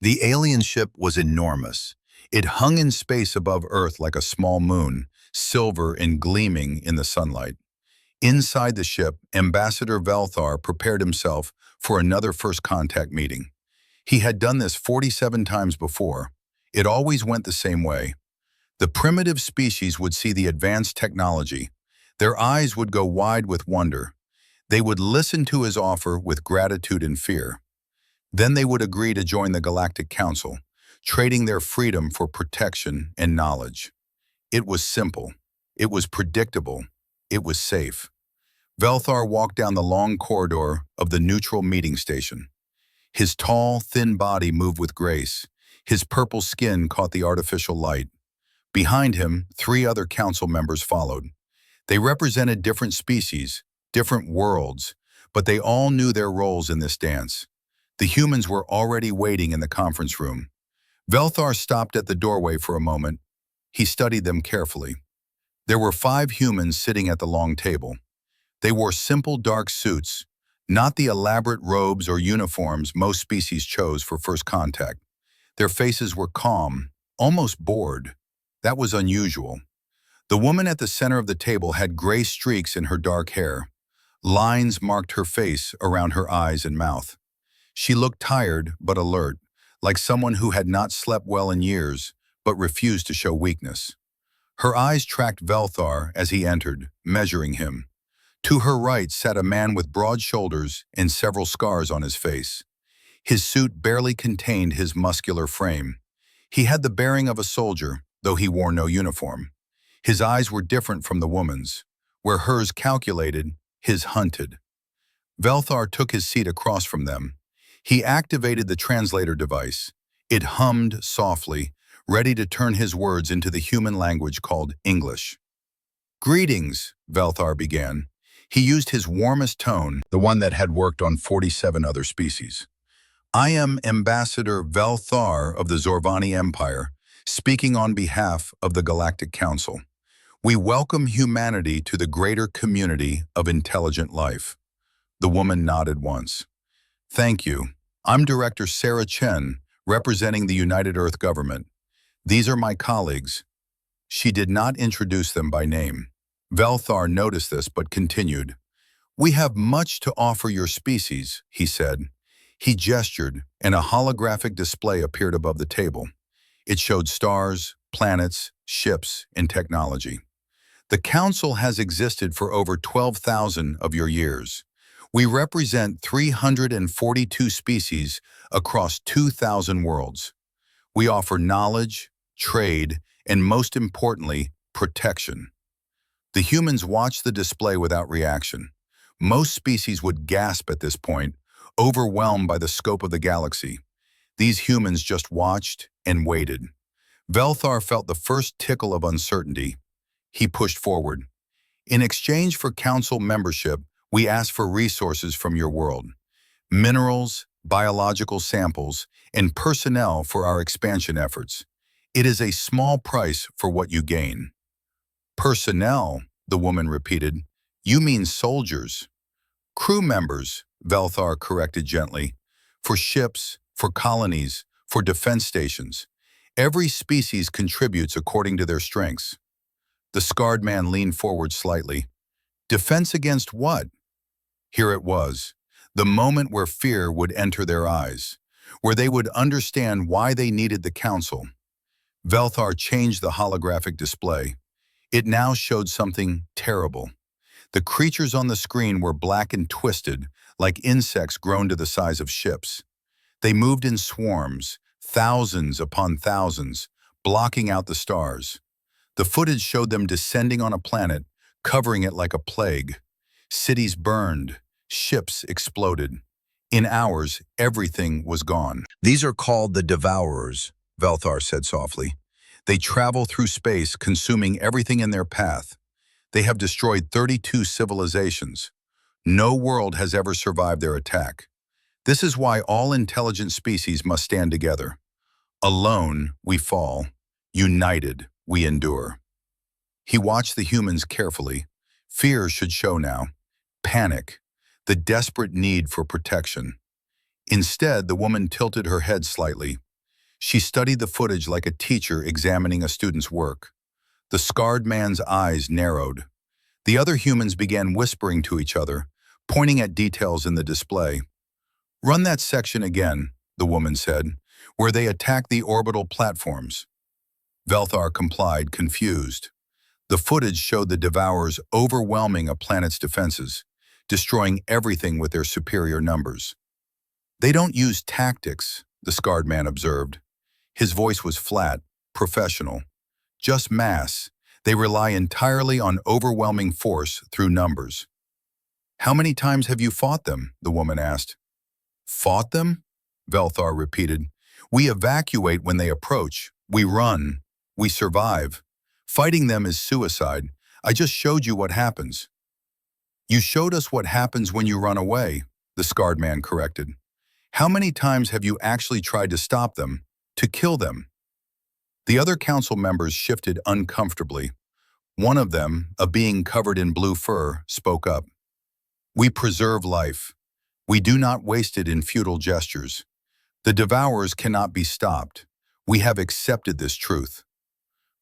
The alien ship was enormous. It hung in space above Earth like a small moon, silver and gleaming in the sunlight. Inside the ship, Ambassador Velthar prepared himself for another first contact meeting. He had done this 47 times before. It always went the same way. The primitive species would see the advanced technology. Their eyes would go wide with wonder. They would listen to his offer with gratitude and fear. Then they would agree to join the Galactic Council, trading their freedom for protection and knowledge. It was simple. It was predictable. It was safe. Velthar walked down the long corridor of the neutral meeting station. His tall, thin body moved with grace. His purple skin caught the artificial light. Behind him, 3 other council members followed. They represented different species, different worlds, but they all knew their roles in this dance. The humans were already waiting in the conference room. Velthar stopped at the doorway for a moment. He studied them carefully. There were 5 humans sitting at the long table. They wore simple dark suits, not the elaborate robes or uniforms most species chose for first contact. Their faces were calm, almost bored. That was unusual. The woman at the center of the table had gray streaks in her dark hair. Lines marked her face around her eyes and mouth. She looked tired but alert, like someone who had not slept well in years but refused to show weakness. Her eyes tracked Velthar as he entered, measuring him. To her right sat a man with broad shoulders and several scars on his face. His suit barely contained his muscular frame. He had the bearing of a soldier, though he wore no uniform. His eyes were different from the woman's. Where hers calculated, his hunted. Velthar took his seat across from them. He activated the translator device. It hummed softly, ready to turn his words into the human language called English. "Greetings," Velthar began. He used his warmest tone, the one that had worked on 47 other species. "I am Ambassador Velthar of the Zorvani Empire, speaking on behalf of the Galactic Council. We welcome humanity to the greater community of intelligent life." The woman nodded once. "Thank you. I'm Director Sarah Chen, representing the United Earth government. These are my colleagues." She did not introduce them by name. Velthar noticed this but continued. "We have much to offer your species," he said. He gestured, and a holographic display appeared above the table. It showed stars, planets, ships, and technology. "The Council has existed for over 12,000 of your years. We represent 342 species across 2,000 worlds. We offer knowledge, trade, and most importantly, protection." The humans watched the display without reaction. Most species would gasp at this point, overwhelmed by the scope of the galaxy. These humans just watched and waited. Velthar felt the first tickle of uncertainty. He pushed forward. "In exchange for Council membership, we ask for resources from your world. Minerals, biological samples, and personnel for our expansion efforts. It is a small price for what you gain." "Personnel," the woman repeated. "You mean soldiers." "Crew members," Velthar corrected gently. "For ships, for colonies, for defense stations. Every species contributes according to their strengths." The scarred man leaned forward slightly. "Defense against what?" Here it was, the moment where fear would enter their eyes, where they would understand why they needed the Council. Velthar changed the holographic display. It now showed something terrible. The creatures on the screen were black and twisted, like insects grown to the size of ships. They moved in swarms, thousands upon thousands, blocking out the stars. The footage showed them descending on a planet, covering it like a plague. Cities burned, ships exploded. In hours, everything was gone. "These are called the Devourers," Velthar said softly. "They travel through space, consuming everything in their path. They have destroyed 32 civilizations. No world has ever survived their attack. This is why all intelligent species must stand together. Alone, we fall. United, we endure." He watched the humans carefully. Fear should show now. Panic. The desperate need for protection. Instead, the woman tilted her head slightly. She studied the footage like a teacher examining a student's work. The scarred man's eyes narrowed. The other humans began whispering to each other, pointing at details in the display. "Run that section again," the woman said, "where they attack the orbital platforms." Velthar complied, confused. The footage showed the Devourers overwhelming a planet's defenses, destroying everything with their superior numbers. "They don't use tactics," the scarred man observed. His voice was flat, professional. "Just mass. They rely entirely on overwhelming force through numbers." "How many times have you fought them?" the woman asked. "Fought them?" Velthar repeated. "We evacuate when they approach. We run. We survive. Fighting them is suicide. I just showed you what happens." "You showed us what happens when you run away," the scarred man corrected. "How many times have you actually tried to stop them, to kill them?" The other council members shifted uncomfortably. One of them, a being covered in blue fur, spoke up. "We preserve life. We do not waste it in futile gestures. The Devourers cannot be stopped. We have accepted this truth."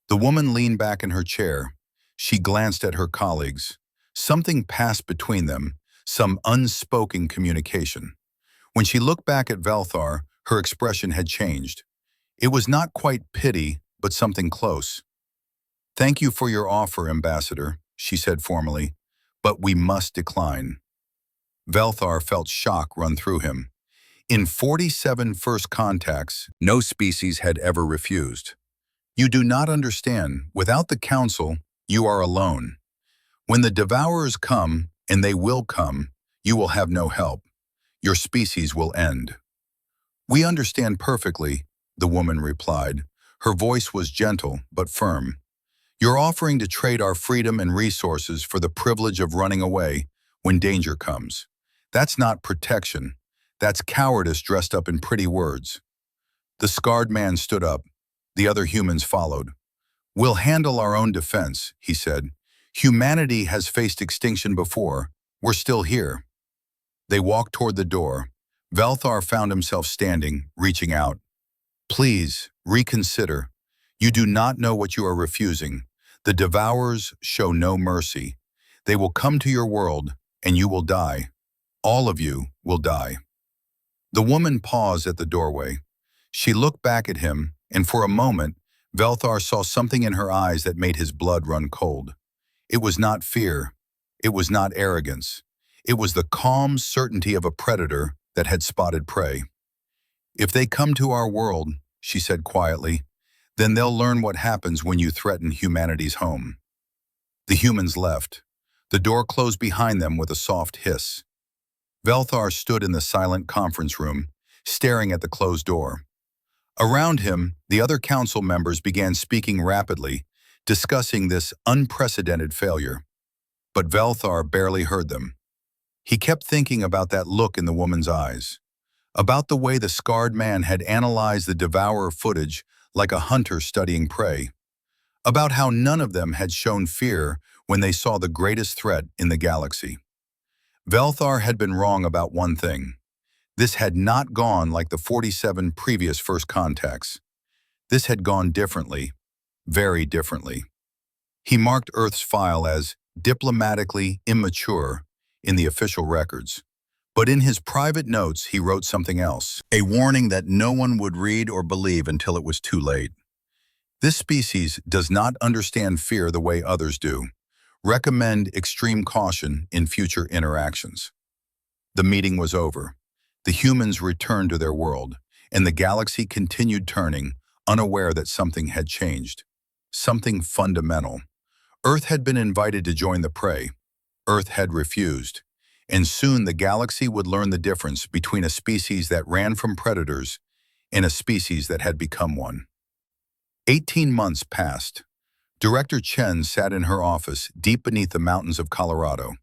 The woman leaned back in her chair. She glanced at her colleagues. Something passed between them, some unspoken communication. When she looked back at Velthar, her expression had changed. It was not quite pity, but something close. "Thank you for your offer, Ambassador," she said formally, "but we must decline." Velthar felt shock run through him. In 47 first contacts, no species had ever refused. "You do not understand. Without the Council, you are alone. When the Devourers come, and they will come, you will have no help. Your species will end." "We understand perfectly," the woman replied. Her voice was gentle but firm. "You're offering to trade our freedom and resources for the privilege of running away when danger comes. That's not protection. That's cowardice dressed up in pretty words." The scarred man stood up. The other humans followed. "We'll handle our own defense," he said. "Humanity has faced extinction before. We're still here." They walked toward the door. Velthar found himself standing, reaching out. "Please, reconsider. You do not know what you are refusing. The Devourers show no mercy. They will come to your world, and you will die. All of you will die." The woman paused at the doorway. She looked back at him, and for a moment, Velthar saw something in her eyes that made his blood run cold. It was not fear. It was not arrogance. It was the calm certainty of a predator that had spotted prey. "If they come to our world," she said quietly, "then they'll learn what happens when you threaten humanity's home." The humans left. The door closed behind them with a soft hiss. Velthar stood in the silent conference room, staring at the closed door. Around him, the other council members began speaking rapidly, discussing this unprecedented failure. But Velthar barely heard them. He kept thinking about that look in the woman's eyes, about the way the scarred man had analyzed the Devourer footage like a hunter studying prey, about how none of them had shown fear when they saw the greatest threat in the galaxy. Velthar had been wrong about one thing. This had not gone like the 47 previous first contacts. This had gone differently, very differently. He marked Earth's file as diplomatically immature in the official records. But in his private notes, he wrote something else, a warning that no one would read or believe until it was too late. "This species does not understand fear the way others do. Recommend extreme caution in future interactions." The meeting was over. The humans returned to their world, and the galaxy continued turning, unaware that something had changed. Something fundamental. Earth had been invited to join the prey. Earth had refused. And soon the galaxy would learn the difference between a species that ran from predators and a species that had become one. 18 months passed. Director Chen sat in her office deep beneath the mountains of Colorado.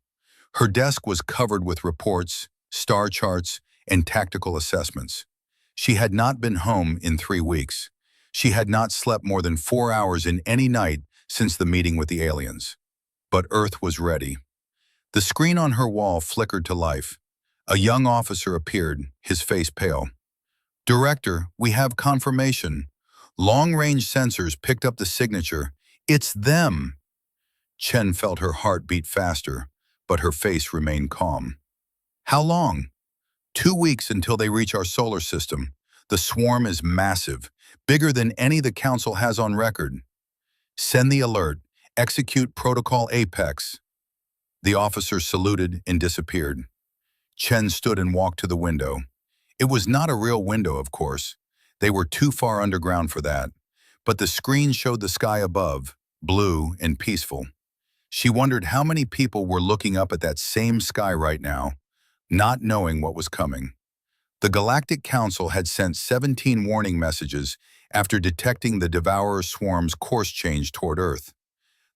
Her desk was covered with reports, star charts, and tactical assessments. She had not been home in 3 weeks. She had not slept more than 4 hours in any night since the meeting with the aliens. But Earth was ready. The screen on her wall flickered to life. A young officer appeared, his face pale. Director, we have confirmation. Long-range sensors picked up the signature. It's them. Chen felt her heart beat faster, but her face remained calm. How long? 2 weeks until they reach our solar system. The swarm is massive, bigger than any the Council has on record. Send the alert. Execute Protocol Apex. The officer saluted and disappeared. Chen stood and walked to the window. It was not a real window, of course. They were too far underground for that. But the screen showed the sky above, blue and peaceful. She wondered how many people were looking up at that same sky right now, not knowing what was coming. The Galactic Council had sent 17 warning messages after detecting the Devourer swarm's course change toward Earth.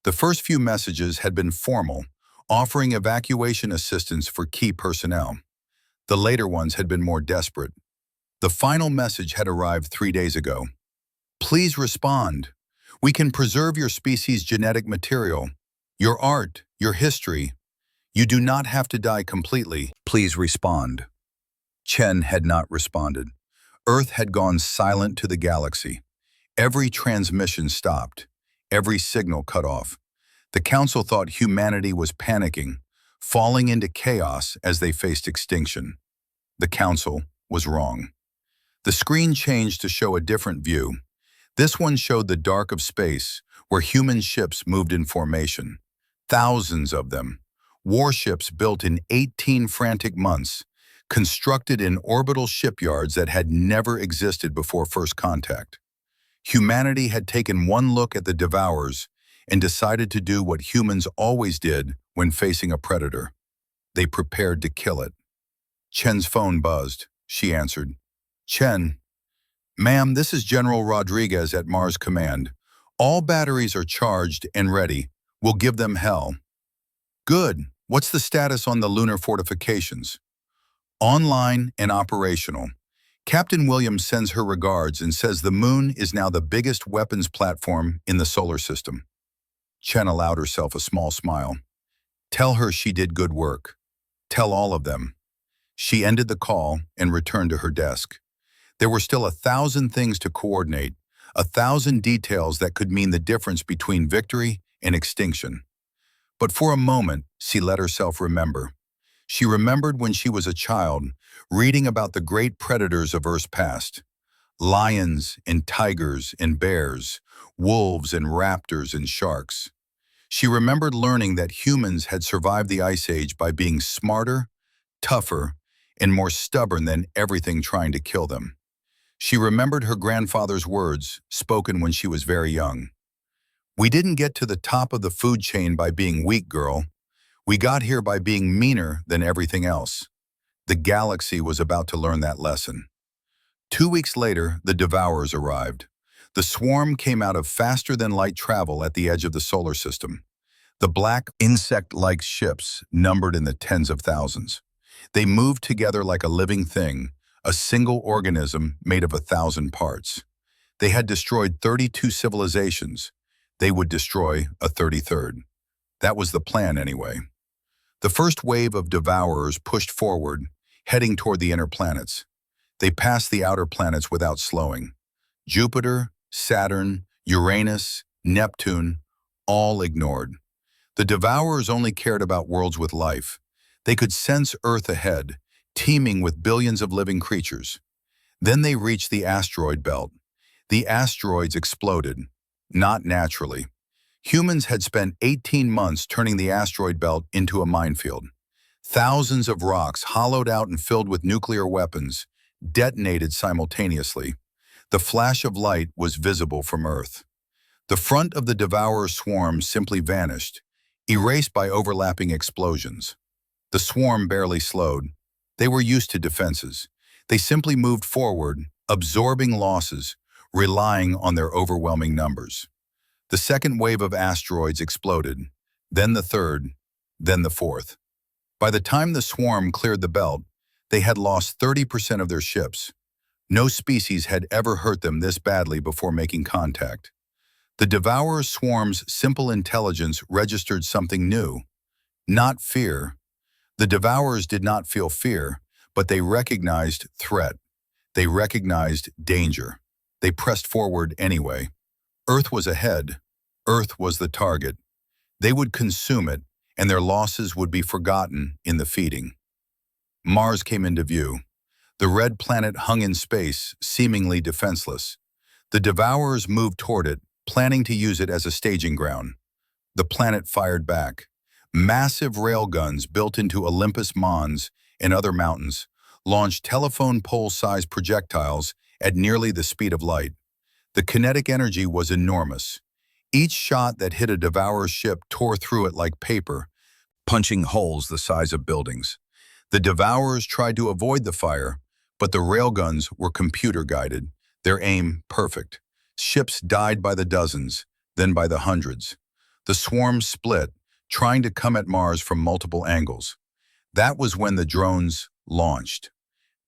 The first few messages had been formal, offering evacuation assistance for key personnel. The later ones had been more desperate. The final message had arrived 3 days ago. Please respond. We can preserve your species' genetic material, your art, your history. You do not have to die completely. Please respond. Chen had not responded. Earth had gone silent to the galaxy. Every transmission stopped. Every signal cut off. The Council thought humanity was panicking, falling into chaos as they faced extinction. The Council was wrong. The screen changed to show a different view. This one showed the dark of space, where human ships moved in formation. Thousands of them. Warships built in 18 frantic months, constructed in orbital shipyards that had never existed before first contact. Humanity had taken one look at the Devourers and decided to do what humans always did when facing a predator. They prepared to kill it. Chen's phone buzzed. She answered. Chen. Ma'am, this is General Rodriguez at Mars Command. All batteries are charged and ready. We'll give them hell. Good. What's the status on the lunar fortifications? Online and operational. Captain Williams sends her regards and says the moon is now the biggest weapons platform in the solar system. Chen allowed herself a small smile. Tell her she did good work. Tell all of them. She ended the call and returned to her desk. There were still 1,000 things to coordinate, 1,000 details that could mean the difference between victory and extinction. But for a moment, she let herself remember. She remembered when she was a child, reading about the great predators of Earth's past. Lions and tigers and bears, wolves and raptors and sharks. She remembered learning that humans had survived the Ice Age by being smarter, tougher, and more stubborn than everything trying to kill them. She remembered her grandfather's words, spoken when she was very young. We didn't get to the top of the food chain by being weak, girl. We got here by being meaner than everything else. The galaxy was about to learn that lesson. 2 weeks later, the Devourers arrived. The swarm came out of faster-than-light travel at the edge of the solar system. The black, insect-like ships numbered in the tens of thousands. They moved together like a living thing, a single organism made of 1,000 parts. They had destroyed 32 civilizations. They would destroy a 33rd. That was the plan anyway. The first wave of Devourers pushed forward, heading toward the inner planets. They passed the outer planets without slowing. Jupiter, Saturn, Uranus, Neptune, all ignored. The Devourers only cared about worlds with life. They could sense Earth ahead, teeming with billions of living creatures. Then they reached the asteroid belt. The asteroids exploded, not naturally. Humans had spent 18 months turning the asteroid belt into a minefield. Thousands of rocks, hollowed out and filled with nuclear weapons, detonated simultaneously. The flash of light was visible from Earth. The front of the Devourer swarm simply vanished, erased by overlapping explosions. The swarm barely slowed. They were used to defenses. They simply moved forward, absorbing losses, relying on their overwhelming numbers. The second wave of asteroids exploded, then the third, then the fourth. By the time the swarm cleared the belt, they had lost 30% of their ships. No species had ever hurt them this badly before making contact. The Devourer swarm's simple intelligence registered something new, not fear. The Devourers did not feel fear, but they recognized threat. They recognized danger. They pressed forward anyway. Earth was ahead. Earth was the target. They would consume it, and their losses would be forgotten in the feeding. Mars came into view. The red planet hung in space, seemingly defenseless. The Devourers moved toward it, planning to use it as a staging ground. The planet fired back. Massive railguns built into Olympus Mons and other mountains launched telephone pole-sized projectiles at nearly the speed of light. The kinetic energy was enormous. Each shot that hit a Devourer ship tore through it like paper, punching holes the size of buildings. The Devourers tried to avoid the fire, but the railguns were computer-guided, their aim perfect. Ships died by the dozens, then by the hundreds. The swarm split, trying to come at Mars from multiple angles. That was when the drones launched.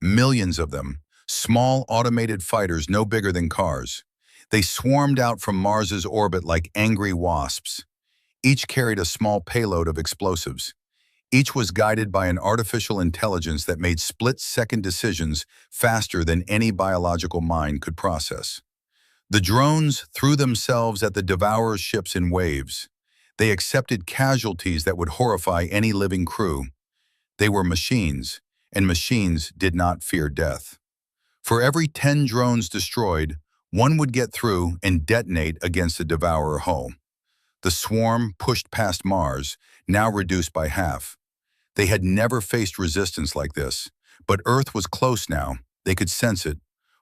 Millions of them, small automated fighters no bigger than cars. They swarmed out from Mars's orbit like angry wasps. Each carried a small payload of explosives. Each was guided by an artificial intelligence that made split-second decisions faster than any biological mind could process. The drones threw themselves at the Devourer ships in waves. They accepted casualties that would horrify any living crew. They were machines, and machines did not fear death. For every 10 drones destroyed, one would get through and detonate against a Devourer hull. The swarm pushed past Mars, now reduced by half. They had never faced resistance like this, but Earth was close now. They could sense it.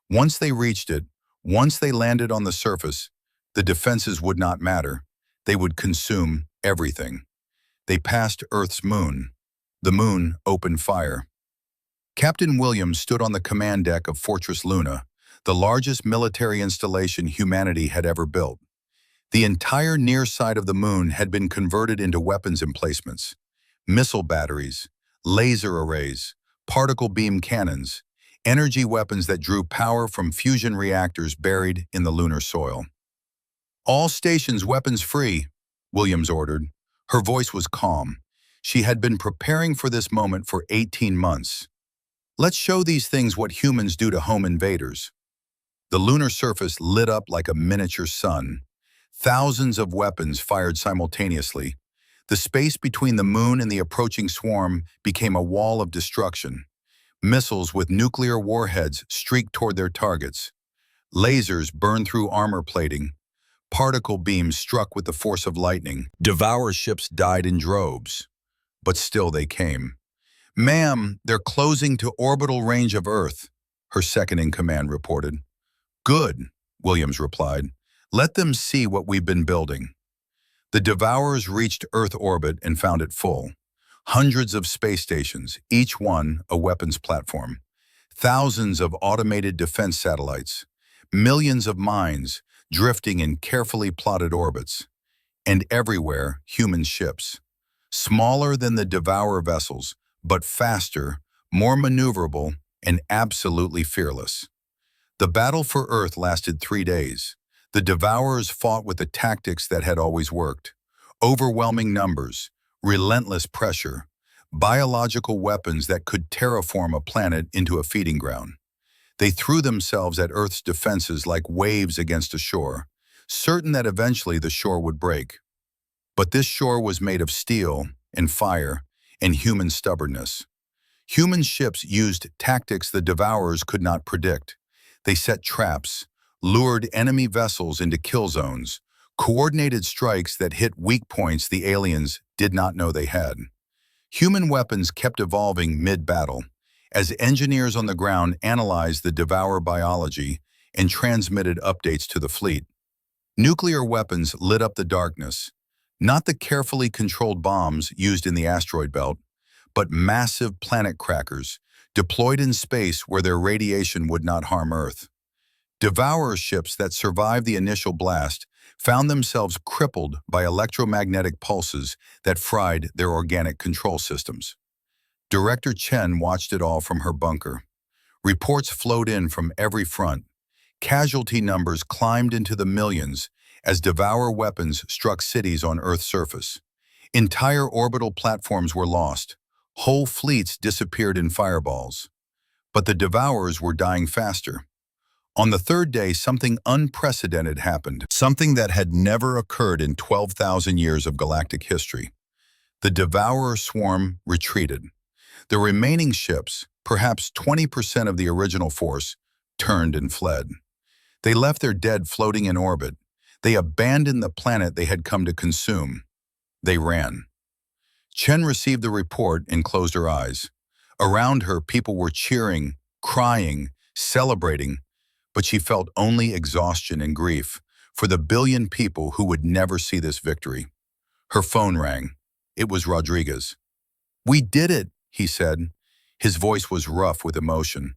Once they reached it, once they landed on the surface, the defenses would not matter. They would consume everything. They passed Earth's moon. The moon opened fire. Captain Williams stood on the command deck of Fortress Luna, the largest military installation humanity had ever built. The entire near side of the moon had been converted into weapons emplacements. Missile batteries, laser arrays, particle beam cannons, energy weapons that drew power from fusion reactors buried in the lunar soil. "All stations weapons free," Williams ordered. Her voice was calm. She had been preparing for this moment for 18 months. "Let's show these things what humans do to home invaders." The lunar surface lit up like a miniature sun. Thousands of weapons fired simultaneously. The space between the moon and the approaching swarm became a wall of destruction. Missiles with nuclear warheads streaked toward their targets. Lasers burned through armor plating. Particle beams struck with the force of lightning. Devourer ships died in droves. But still they came. "Ma'am, they're closing to orbital range of Earth," her second-in-command reported. "Good," Williams replied. "Let them see what we've been building." The Devourers reached Earth orbit and found it full. Hundreds of space stations, each one a weapons platform. Thousands of automated defense satellites. Millions of mines drifting in carefully plotted orbits. And everywhere, human ships. Smaller than the Devourer vessels, but faster, more maneuverable, and absolutely fearless. The battle for Earth lasted 3 days. The Devourers fought with the tactics that had always worked. Overwhelming numbers, relentless pressure, biological weapons that could terraform a planet into a feeding ground. They threw themselves at Earth's defenses like waves against a shore, certain that eventually the shore would break. But this shore was made of steel and fire and human stubbornness. Human ships used tactics the Devourers could not predict. They set traps, lured enemy vessels into kill zones, coordinated strikes that hit weak points the aliens did not know they had. Human weapons kept evolving mid-battle, as engineers on the ground analyzed the Devourer biology and transmitted updates to the fleet. Nuclear weapons lit up the darkness, not the carefully controlled bombs used in the asteroid belt, but massive planet crackers deployed in space where their radiation would not harm Earth. Devourer ships that survived the initial blast found themselves crippled by electromagnetic pulses that fried their organic control systems. Director Chen watched it all from her bunker. Reports flowed in from every front. Casualty numbers climbed into the millions as Devourer weapons struck cities on Earth's surface. Entire orbital platforms were lost. Whole fleets disappeared in fireballs. But the devourers were dying faster. On the third day, something unprecedented happened, something that had never occurred in 12,000 years of galactic history. The devourer swarm retreated. The remaining ships, perhaps 20% of the original force, turned and fled. They left their dead floating in orbit. They abandoned the planet they had come to consume. They ran. Chen received the report and closed her eyes. Around her, people were cheering, crying, celebrating, but she felt only exhaustion and grief for the billion people who would never see this victory. Her phone rang. It was Rodriguez. "We did it," he said. His voice was rough with emotion.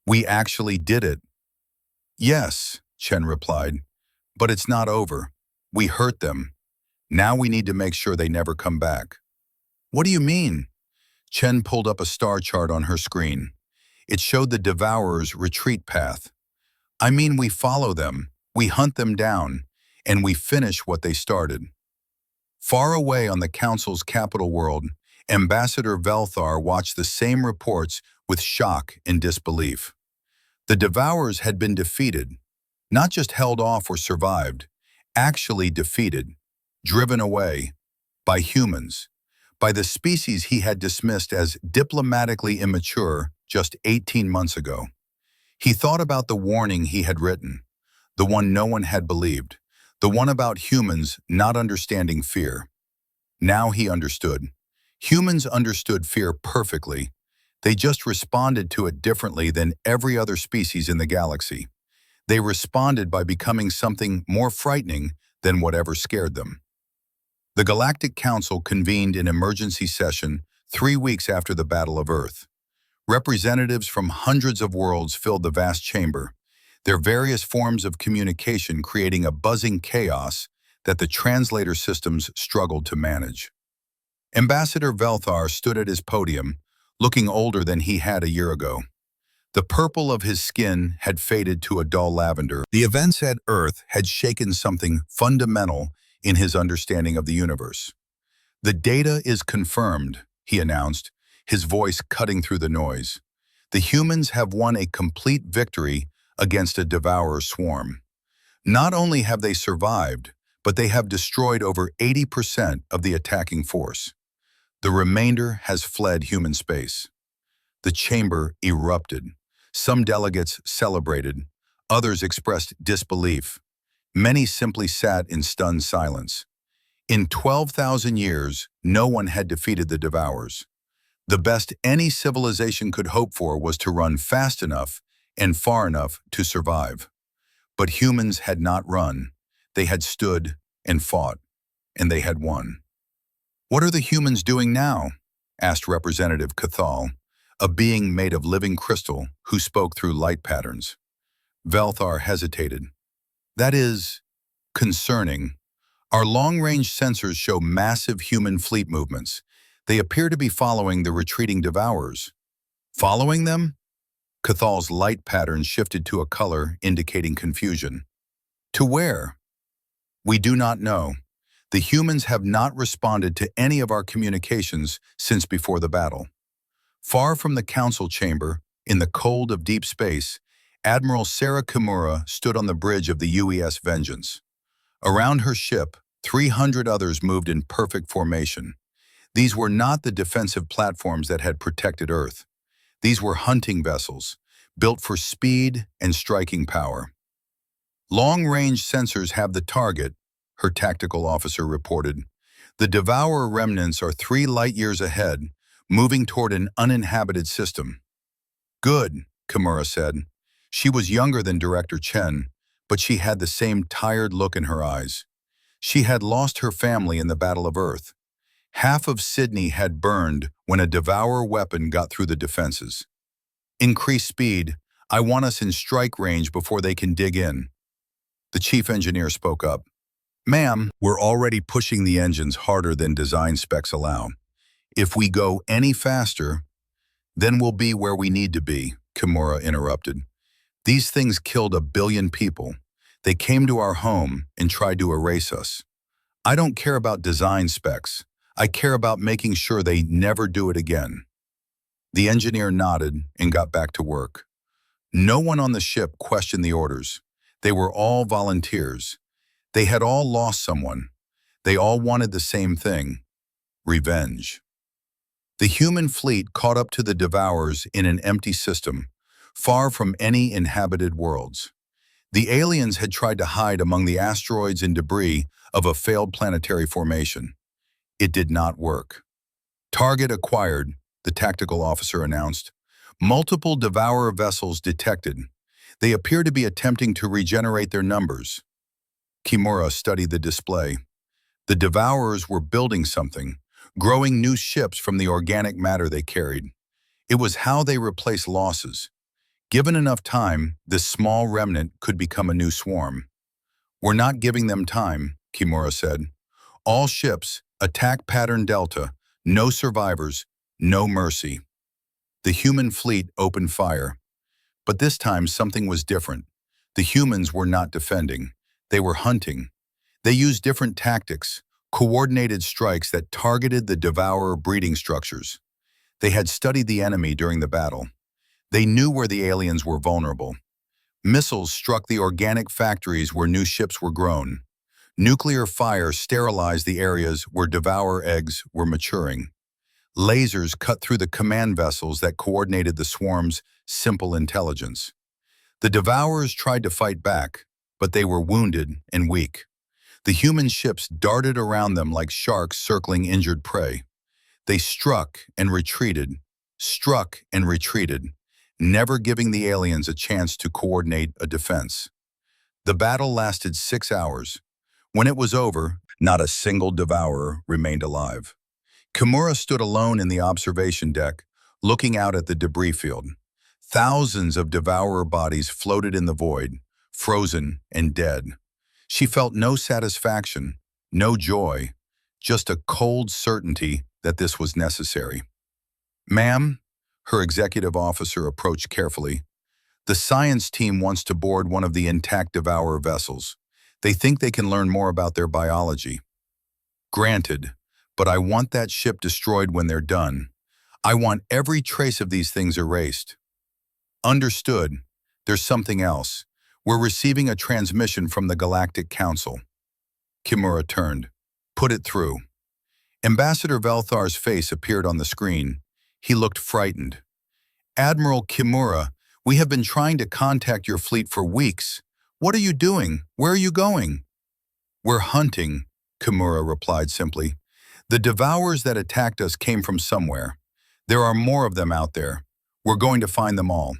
"We actually did it." "Yes," Chen replied, "but it's not over. We hurt them. Now we need to make sure they never come back." "What do you mean?" Chen pulled up a star chart on her screen. It showed the devourer's retreat path. "I mean, we follow them, we hunt them down, and we finish what they started." Far away on the Council's capital world, Ambassador Velthar watched the same reports with shock and disbelief. The devourers had been defeated, not just held off or survived, actually defeated, driven away, by humans, by the species he had dismissed as diplomatically immature just 18 months ago. He thought about the warning he had written, the one no one had believed, the one about humans not understanding fear. Now he understood. Humans understood fear perfectly. They just responded to it differently than every other species in the galaxy. They responded by becoming something more frightening than whatever scared them. The Galactic Council convened an emergency session 3 weeks after the Battle of Earth. Representatives from hundreds of worlds filled the vast chamber, their various forms of communication creating a buzzing chaos that the translator systems struggled to manage. Ambassador Velthar stood at his podium, looking older than he had a year ago. The purple of his skin had faded to a dull lavender. The events at Earth had shaken something fundamental in his understanding of the universe. "The data is confirmed," he announced, his voice cutting through the noise. "The humans have won a complete victory against a devourer swarm. Not only have they survived, but they have destroyed over 80% of the attacking force. The remainder has fled human space." The chamber erupted. Some delegates celebrated. Others expressed disbelief. Many simply sat in stunned silence. In 12,000 years, no one had defeated the devourers. The best any civilization could hope for was to run fast enough and far enough to survive. But humans had not run. They had stood and fought, and they had won. "What are the humans doing now?" asked Representative Cathal, a being made of living crystal who spoke through light patterns. Velthar hesitated. "That is concerning. Our long-range sensors show massive human fleet movements. They appear to be following the retreating devourers." "Following them?" Cathal's light pattern shifted to a color indicating confusion. "To where?" "We do not know. The humans have not responded to any of our communications since before the battle." Far from the council chamber, in the cold of deep space, Admiral Sarah Kimura stood on the bridge of the UES Vengeance. Around her ship, 300 others moved in perfect formation. These were not the defensive platforms that had protected Earth. These were hunting vessels, built for speed and striking power. "Long-range sensors have the target," her tactical officer reported. "The devourer remnants are 3 light-years ahead, moving toward an uninhabited system." "Good," Kimura said. She was younger than Director Chen, but she had the same tired look in her eyes. She had lost her family in the Battle of Earth. Half of Sydney had burned when a devourer weapon got through the defenses. "Increase speed. I want us in strike range before they can dig in." The chief engineer spoke up. "Ma'am, we're already pushing the engines harder than design specs allow. If we go any faster, then we'll be where we need to be," Kimura interrupted. "These things killed 1 billion people. They came to our home and tried to erase us. I don't care about design specs. I care about making sure they never do it again." The engineer nodded and got back to work. No one on the ship questioned the orders. They were all volunteers. They had all lost someone. They all wanted the same thing: revenge. The human fleet caught up to the Devourers in an empty system, far from any inhabited worlds. The aliens had tried to hide among the asteroids and debris of a failed planetary formation. It did not work. Target acquired, the tactical officer announced. Multiple Devourer vessels detected. They appear to be attempting to regenerate their numbers. Kimura studied the display. The Devourers were building something, growing new ships from the organic matter they carried. It was how they replaced losses. Given enough time, this small remnant could become a new swarm. "We're not giving them time," Kimura said. "All ships, attack pattern Delta, no survivors, no mercy." The human fleet opened fire. But this time something was different. The humans were not defending. They were hunting. They used different tactics, coordinated strikes that targeted the Devourer breeding structures. They had studied the enemy during the battle. They knew where the aliens were vulnerable. Missiles struck the organic factories where new ships were grown. Nuclear fire sterilized the areas where Devourer eggs were maturing. Lasers cut through the command vessels that coordinated the swarm's simple intelligence. The Devourers tried to fight back, but they were wounded and weak. The human ships darted around them like sharks circling injured prey. They struck and retreated, never giving the aliens a chance to coordinate a defense. The battle lasted 6 hours. When it was over, not a single Devourer remained alive. Kimura stood alone in the observation deck, looking out at the debris field. Thousands of Devourer bodies floated in the void, frozen and dead. She felt no satisfaction, no joy, just a cold certainty that this was necessary. "Ma'am," her executive officer approached carefully, "the science team wants to board one of the intact Devourer vessels. They think they can learn more about their biology." "Granted, but I want that ship destroyed when they're done. I want every trace of these things erased." "Understood. There's something else. We're receiving a transmission from the Galactic Council." Kimura turned. "Put it through." Ambassador Velthar's face appeared on the screen. He looked frightened. "Admiral Kimura, we have been trying to contact your fleet for weeks. What are you doing? Where are you going?" "We're hunting," Kimura replied simply. "The Devourers that attacked us came from somewhere. There are more of them out there. We're going to find them all."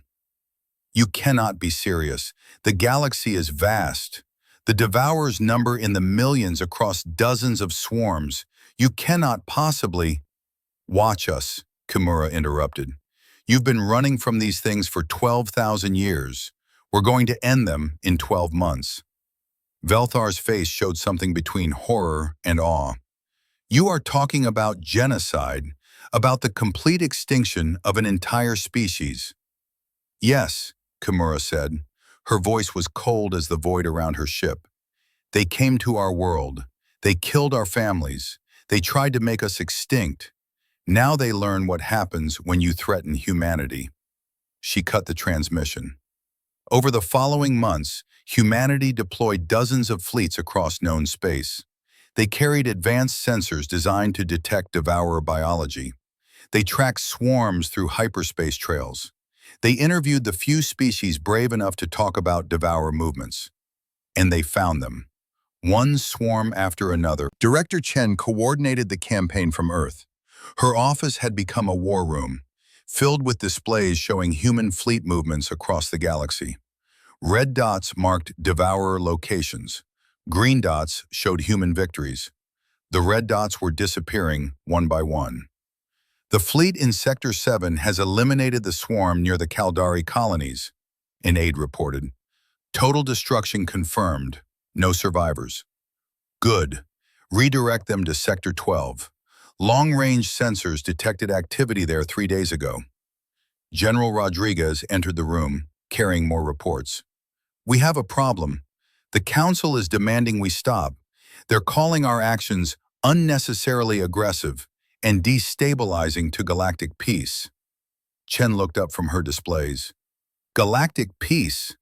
"You cannot be serious. The galaxy is vast. The Devourers number in the millions across dozens of swarms. You cannot possibly—" "Watch us," Kimura interrupted. "You've been running from these things for 12,000 years. We're going to end them in 12 months. Velthar's face showed something between horror and awe. "You are talking about genocide, about the complete extinction of an entire species." "Yes," Kimura said. Her voice was cold as the void around her ship. "They came to our world. They killed our families. They tried to make us extinct. Now they learn what happens when you threaten humanity." She cut the transmission. Over the following months, humanity deployed dozens of fleets across known space. They carried advanced sensors designed to detect Devourer biology. They tracked swarms through hyperspace trails. They interviewed the few species brave enough to talk about Devourer movements. And they found them. One swarm after another. Director Chen coordinated the campaign from Earth. Her office had become a war room, filled with displays showing human fleet movements across the galaxy. Red dots marked Devourer locations. Green dots showed human victories. The red dots were disappearing one by one. "The fleet in Sector 7 has eliminated the swarm near the Caldari colonies," an aide reported. "Total destruction confirmed. No survivors." "Good. Redirect them to Sector 12. Long-range sensors detected activity there 3 days ago." General Rodriguez entered the room, carrying more reports. "We have a problem. The Council is demanding we stop. They're calling our actions unnecessarily aggressive and destabilizing to galactic peace." Chen looked up from her displays. Galactic peace.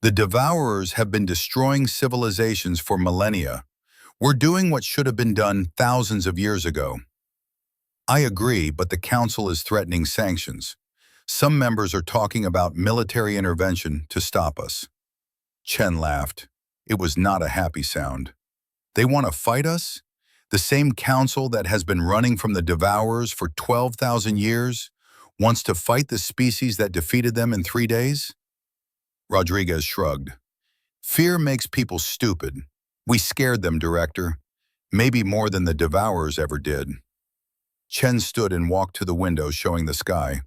The Devourers have been destroying civilizations for millennia. We're doing what should have been done thousands of years ago. I agree, but the Council is threatening sanctions. Some members are talking about military intervention to stop us. Chen laughed. It was not a happy sound. They want to fight us? The same council that has been running from the Devourers for 12,000 years wants to fight the species that defeated them in 3 days? Rodriguez shrugged. Fear makes people stupid. We scared them, Director. Maybe more than the Devourers ever did. Chen stood and walked to the window showing the sky.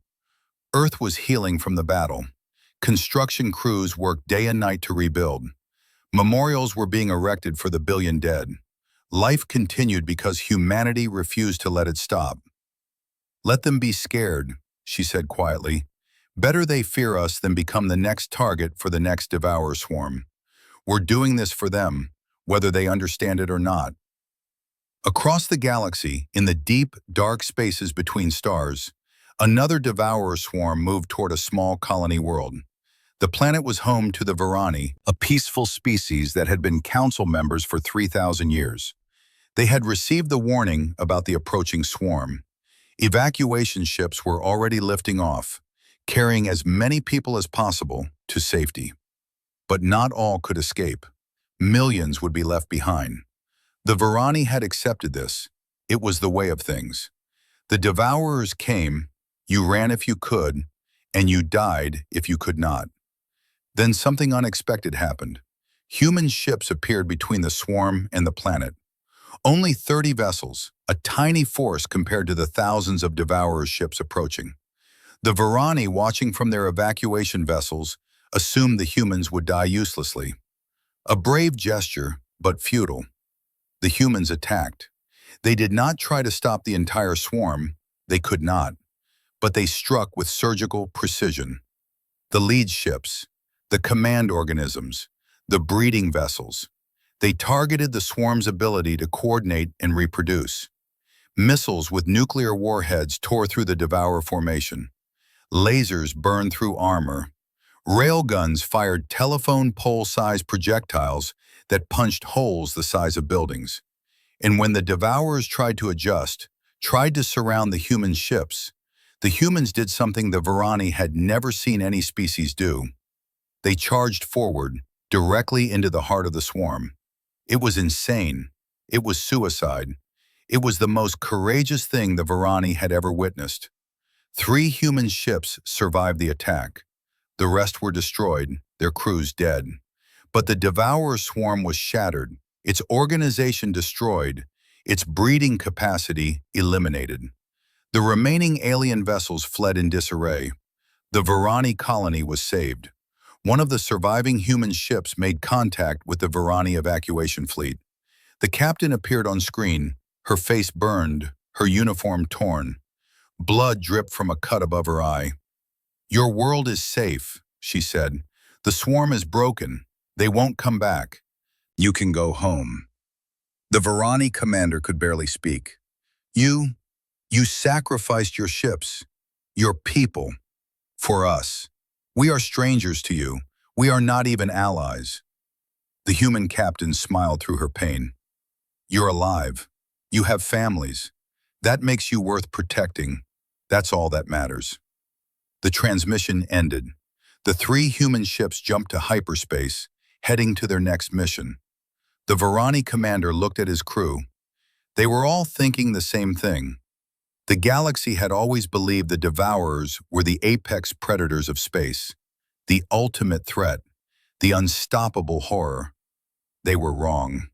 Earth was healing from the battle. Construction crews worked day and night to rebuild. Memorials were being erected for the billion dead. Life continued because humanity refused to let it stop. Let them be scared, she said quietly. Better they fear us than become the next target for the next Devourer swarm. We're doing this for them, whether they understand it or not. Across the galaxy, in the deep, dark spaces between stars, another Devourer swarm moved toward a small colony world. The planet was home to the Varani, a peaceful species that had been council members for 3,000 years. They had received the warning about the approaching swarm. Evacuation ships were already lifting off, carrying as many people as possible to safety. But not all could escape. Millions would be left behind. The Varani had accepted this. It was the way of things. The Devourers came, you ran if you could, and you died if you could not. Then something unexpected happened. Human ships appeared between the swarm and the planet. Only 30 vessels, a tiny force compared to the thousands of Devourer ships approaching. The Varani, watching from their evacuation vessels, assumed the humans would die uselessly. A brave gesture, but futile. The humans attacked. They did not try to stop the entire swarm. They could not. But they struck with surgical precision. The lead ships, the command organisms, the breeding vessels. They targeted the swarm's ability to coordinate and reproduce. Missiles with nuclear warheads tore through the Devourer formation. Lasers burned through armor. Railguns fired telephone pole-sized projectiles that punched holes the size of buildings. And when the Devourers tried to adjust, tried to surround the human ships, the humans did something the Varani had never seen any species do. They charged forward, directly into the heart of the swarm. It was insane. It was suicide. It was the most courageous thing the Varani had ever witnessed. 3 human ships survived the attack. The rest were destroyed, their crews dead. But the Devourer swarm was shattered, its organization destroyed, its breeding capacity eliminated. The remaining alien vessels fled in disarray. The Varani colony was saved. One of the surviving human ships made contact with the Varani evacuation fleet. The captain appeared on screen, her face burned, her uniform torn. Blood dripped from a cut above her eye. Your world is safe, she said. The swarm is broken. They won't come back. You can go home. The Varani commander could barely speak. You sacrificed your ships, your people, for us. We are strangers to you. We are not even allies. The human captain smiled through her pain. You're alive. You have families. That makes you worth protecting. That's all that matters. The transmission ended. The 3 human ships jumped to hyperspace, heading to their next mission. The Varani commander looked at his crew. They were all thinking the same thing. The galaxy had always believed the Devourers were the apex predators of space, the ultimate threat, the unstoppable horror. They were wrong.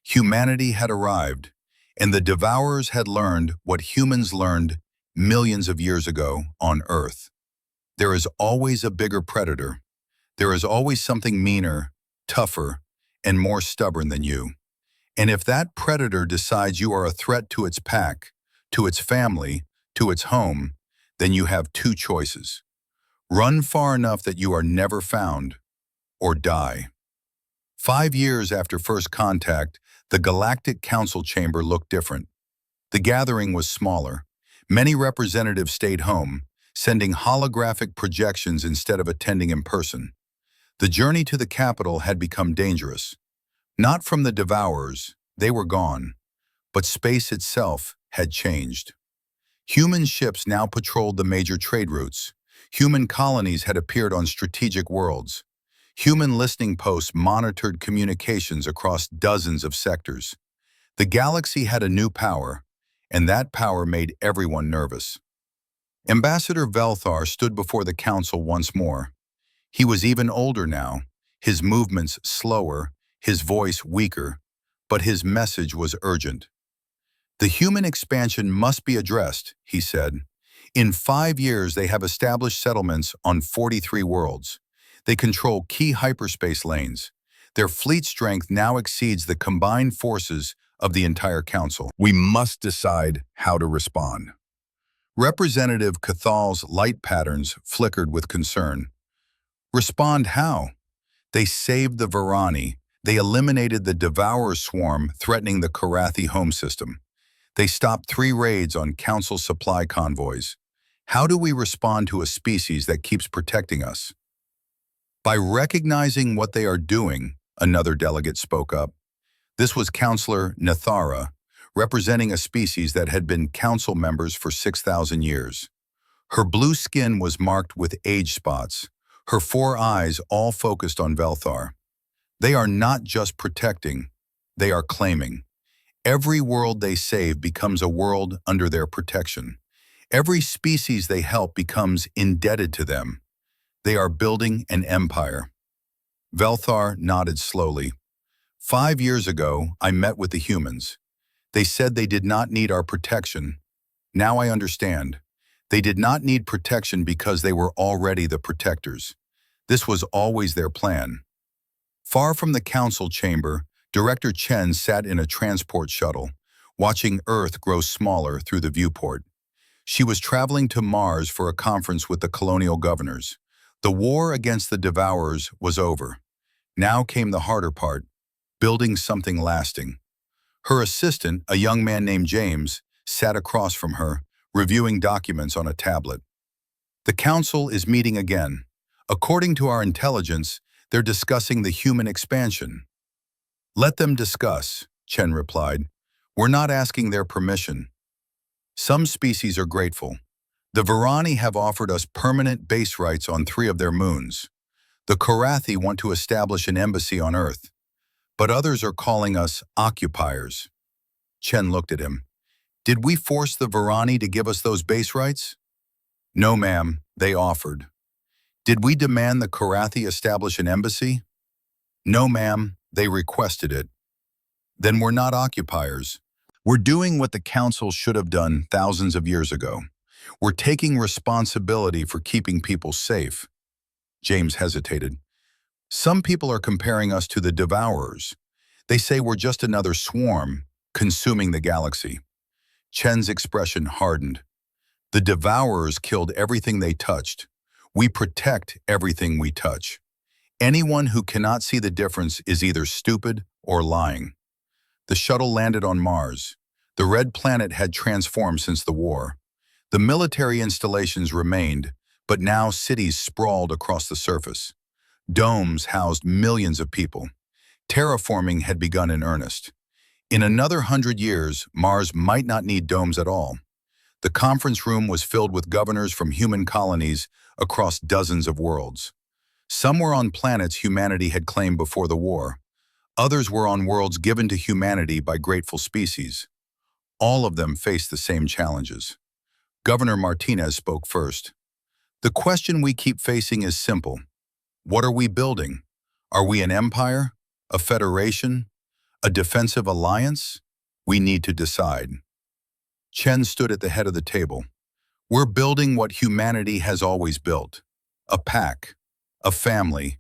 Humanity had arrived, and the Devourers had learned what humans learned millions of years ago on Earth. There is always a bigger predator. There is always something meaner, tougher, and more stubborn than you. And if that predator decides you are a threat to its pack, to its family, to its home, then you have 2 choices. Run far enough that you are never found, or die. 5 years after first contact, the Galactic Council chamber looked different. The gathering was smaller. Many representatives stayed home, sending holographic projections instead of attending in person. The journey to the capital had become dangerous. Not from the devourers, they were gone, but space itself had changed. Human ships now patrolled the major trade routes. Human colonies had appeared on strategic worlds. Human listening posts monitored communications across dozens of sectors. The galaxy had a new power, and that power made everyone nervous. Ambassador Velthar stood before the council once more. He was even older now, his movements slower, his voice weaker, but his message was urgent. The human expansion must be addressed, he said. In 5 years, they have established settlements on 43 worlds. They control key hyperspace lanes. Their fleet strength now exceeds the combined forces of the entire council. We must decide how to respond. Representative Cathal's light patterns flickered with concern. Respond how? They saved the Varani. They eliminated the Devourer swarm threatening the Karathi home system. They stopped 3 raids on council supply convoys. How do we respond to a species that keeps protecting us? By recognizing what they are doing, another delegate spoke up. This was Counselor Nathara, representing a species that had been council members for 6,000 years. Her blue skin was marked with age spots, her 4 eyes all focused on Velthar. They are not just protecting, they are claiming. Every world they save becomes a world under their protection. Every species they help becomes indebted to them. They are building an empire. Velthar nodded slowly. 5 years ago, I met with the humans. They said they did not need our protection. Now I understand. They did not need protection because they were already the protectors. This was always their plan. Far from the council chamber, Director Chen sat in a transport shuttle, watching Earth grow smaller through the viewport. She was traveling to Mars for a conference with the colonial governors. The war against the Devourers was over. Now came the harder part, building something lasting. Her assistant, a young man named James, sat across from her, reviewing documents on a tablet. The council is meeting again. According to our intelligence, they're discussing the human expansion. Let them discuss, Chen replied. We're not asking their permission. Some species are grateful. The Varani have offered us permanent base rights on 3 of their moons. The Karathi want to establish an embassy on Earth. But others are calling us occupiers. Chen looked at him. Did we force the Varani to give us those base rights? No, ma'am, they offered. Did we demand the Karathi establish an embassy? No, ma'am, they requested it. Then we're not occupiers. We're doing what the council should have done thousands of years ago. We're taking responsibility for keeping people safe. James hesitated. Some people are comparing us to the Devourers. They say we're just another swarm, consuming the galaxy. Chen's expression hardened. The Devourers killed everything they touched. We protect everything we touch. Anyone who cannot see the difference is either stupid or lying. The shuttle landed on Mars. The red planet had transformed since the war. The military installations remained, but now cities sprawled across the surface. Domes housed millions of people. Terraforming had begun in earnest. In another 100 years, Mars might not need domes at all. The conference room was filled with governors from human colonies across dozens of worlds. Some were on planets humanity had claimed before the war. Others were on worlds given to humanity by grateful species. All of them faced the same challenges. Governor Martinez spoke first. The question we keep facing is simple. What are we building? Are we an empire? A federation? A defensive alliance? We need to decide. Chen stood at the head of the table. We're building what humanity has always built. A pack. A family.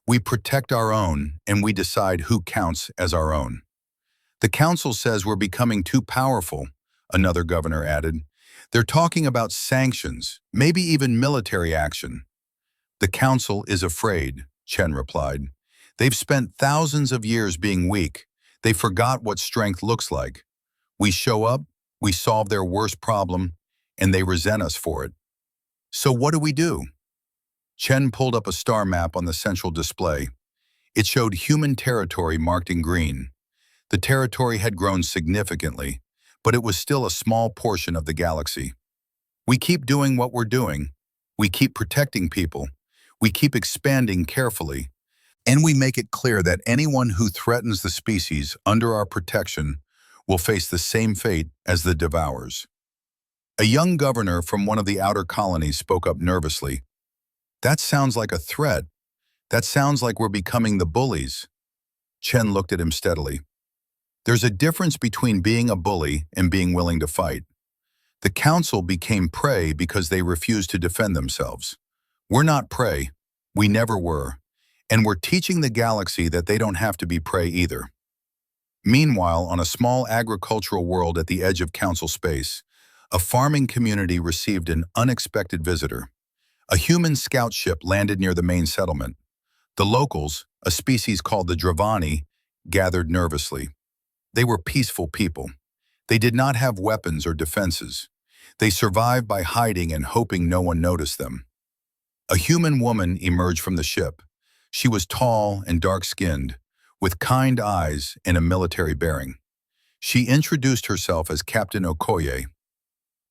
We protect our own, and we decide who counts as our own. The council says we're becoming too powerful, another governor added. They're talking about sanctions, maybe even military action. The council is afraid, Chen replied. They've spent thousands of years being weak. They forgot what strength looks like. We show up, we solve their worst problem, and they resent us for it. So what do we do? Chen pulled up a star map on the central display. It showed human territory marked in green. The territory had grown significantly, but it was still a small portion of the galaxy. We keep doing what we're doing. We keep protecting people. We keep expanding carefully. And we make it clear that anyone who threatens the species under our protection will face the same fate as the devourers. A young governor from one of the outer colonies spoke up nervously. That sounds like a threat. That sounds like we're becoming the bullies. Chen looked at him steadily. There's a difference between being a bully and being willing to fight. The council became prey because they refused to defend themselves. We're not prey. We never were. And we're teaching the galaxy that they don't have to be prey either. Meanwhile, on a small agricultural world at the edge of council space, a farming community received an unexpected visitor. A human scout ship landed near the main settlement. The locals, a species called the Dravani, gathered nervously. They were peaceful people. They did not have weapons or defenses. They survived by hiding and hoping no one noticed them. A human woman emerged from the ship. She was tall and dark-skinned, with kind eyes and a military bearing. She introduced herself as Captain Okoye.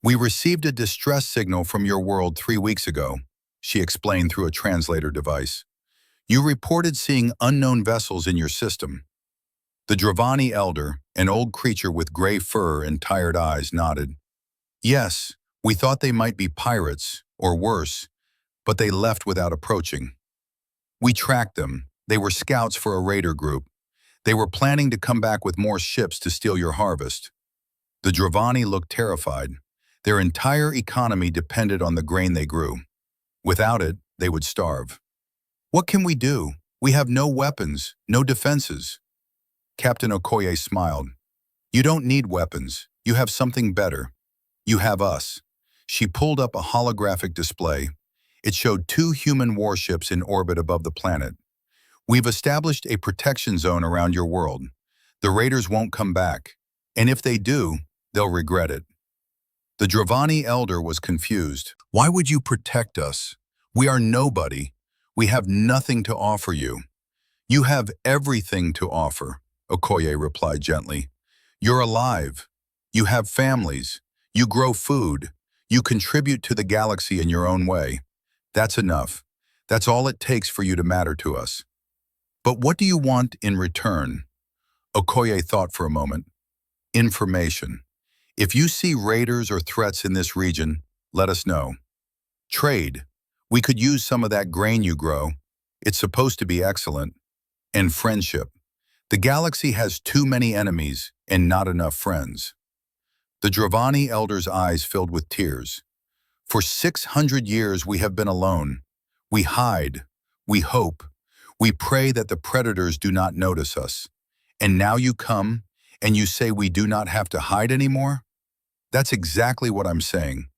"We received a distress signal from your world 3 weeks ago," she explained through a translator device. "You reported seeing unknown vessels in your system." The Dravani elder, an old creature with gray fur and tired eyes, nodded. "Yes, we thought they might be pirates, or worse, but they left without approaching. We tracked them. They were scouts for a raider group. They were planning to come back with more ships to steal your harvest." The Dravani looked terrified. Their entire economy depended on the grain they grew. Without it, they would starve. "What can we do? We have no weapons, no defenses." Captain Okoye smiled. "You don't need weapons. You have something better. You have us." She pulled up a holographic display. It showed 2 human warships in orbit above the planet. "We've established a protection zone around your world. The raiders won't come back. And if they do, they'll regret it." The Dravani elder was confused. "Why would you protect us? We are nobody. We have nothing to offer you." "You have everything to offer," Okoye replied gently. "You're alive. You have families. You grow food. You contribute to the galaxy in your own way. That's enough. That's all it takes for you to matter to us." "But what do you want in return?" Okoye thought for a moment. "Information. If you see raiders or threats in this region, let us know. Trade. We could use some of that grain you grow. It's supposed to be excellent. And friendship. The galaxy has too many enemies and not enough friends." The Dravani elder's eyes filled with tears. "For 600 years we have been alone. We hide. We hope. We pray that the predators do not notice us. And now you come, and you say we do not have to hide anymore? That's exactly what I'm saying.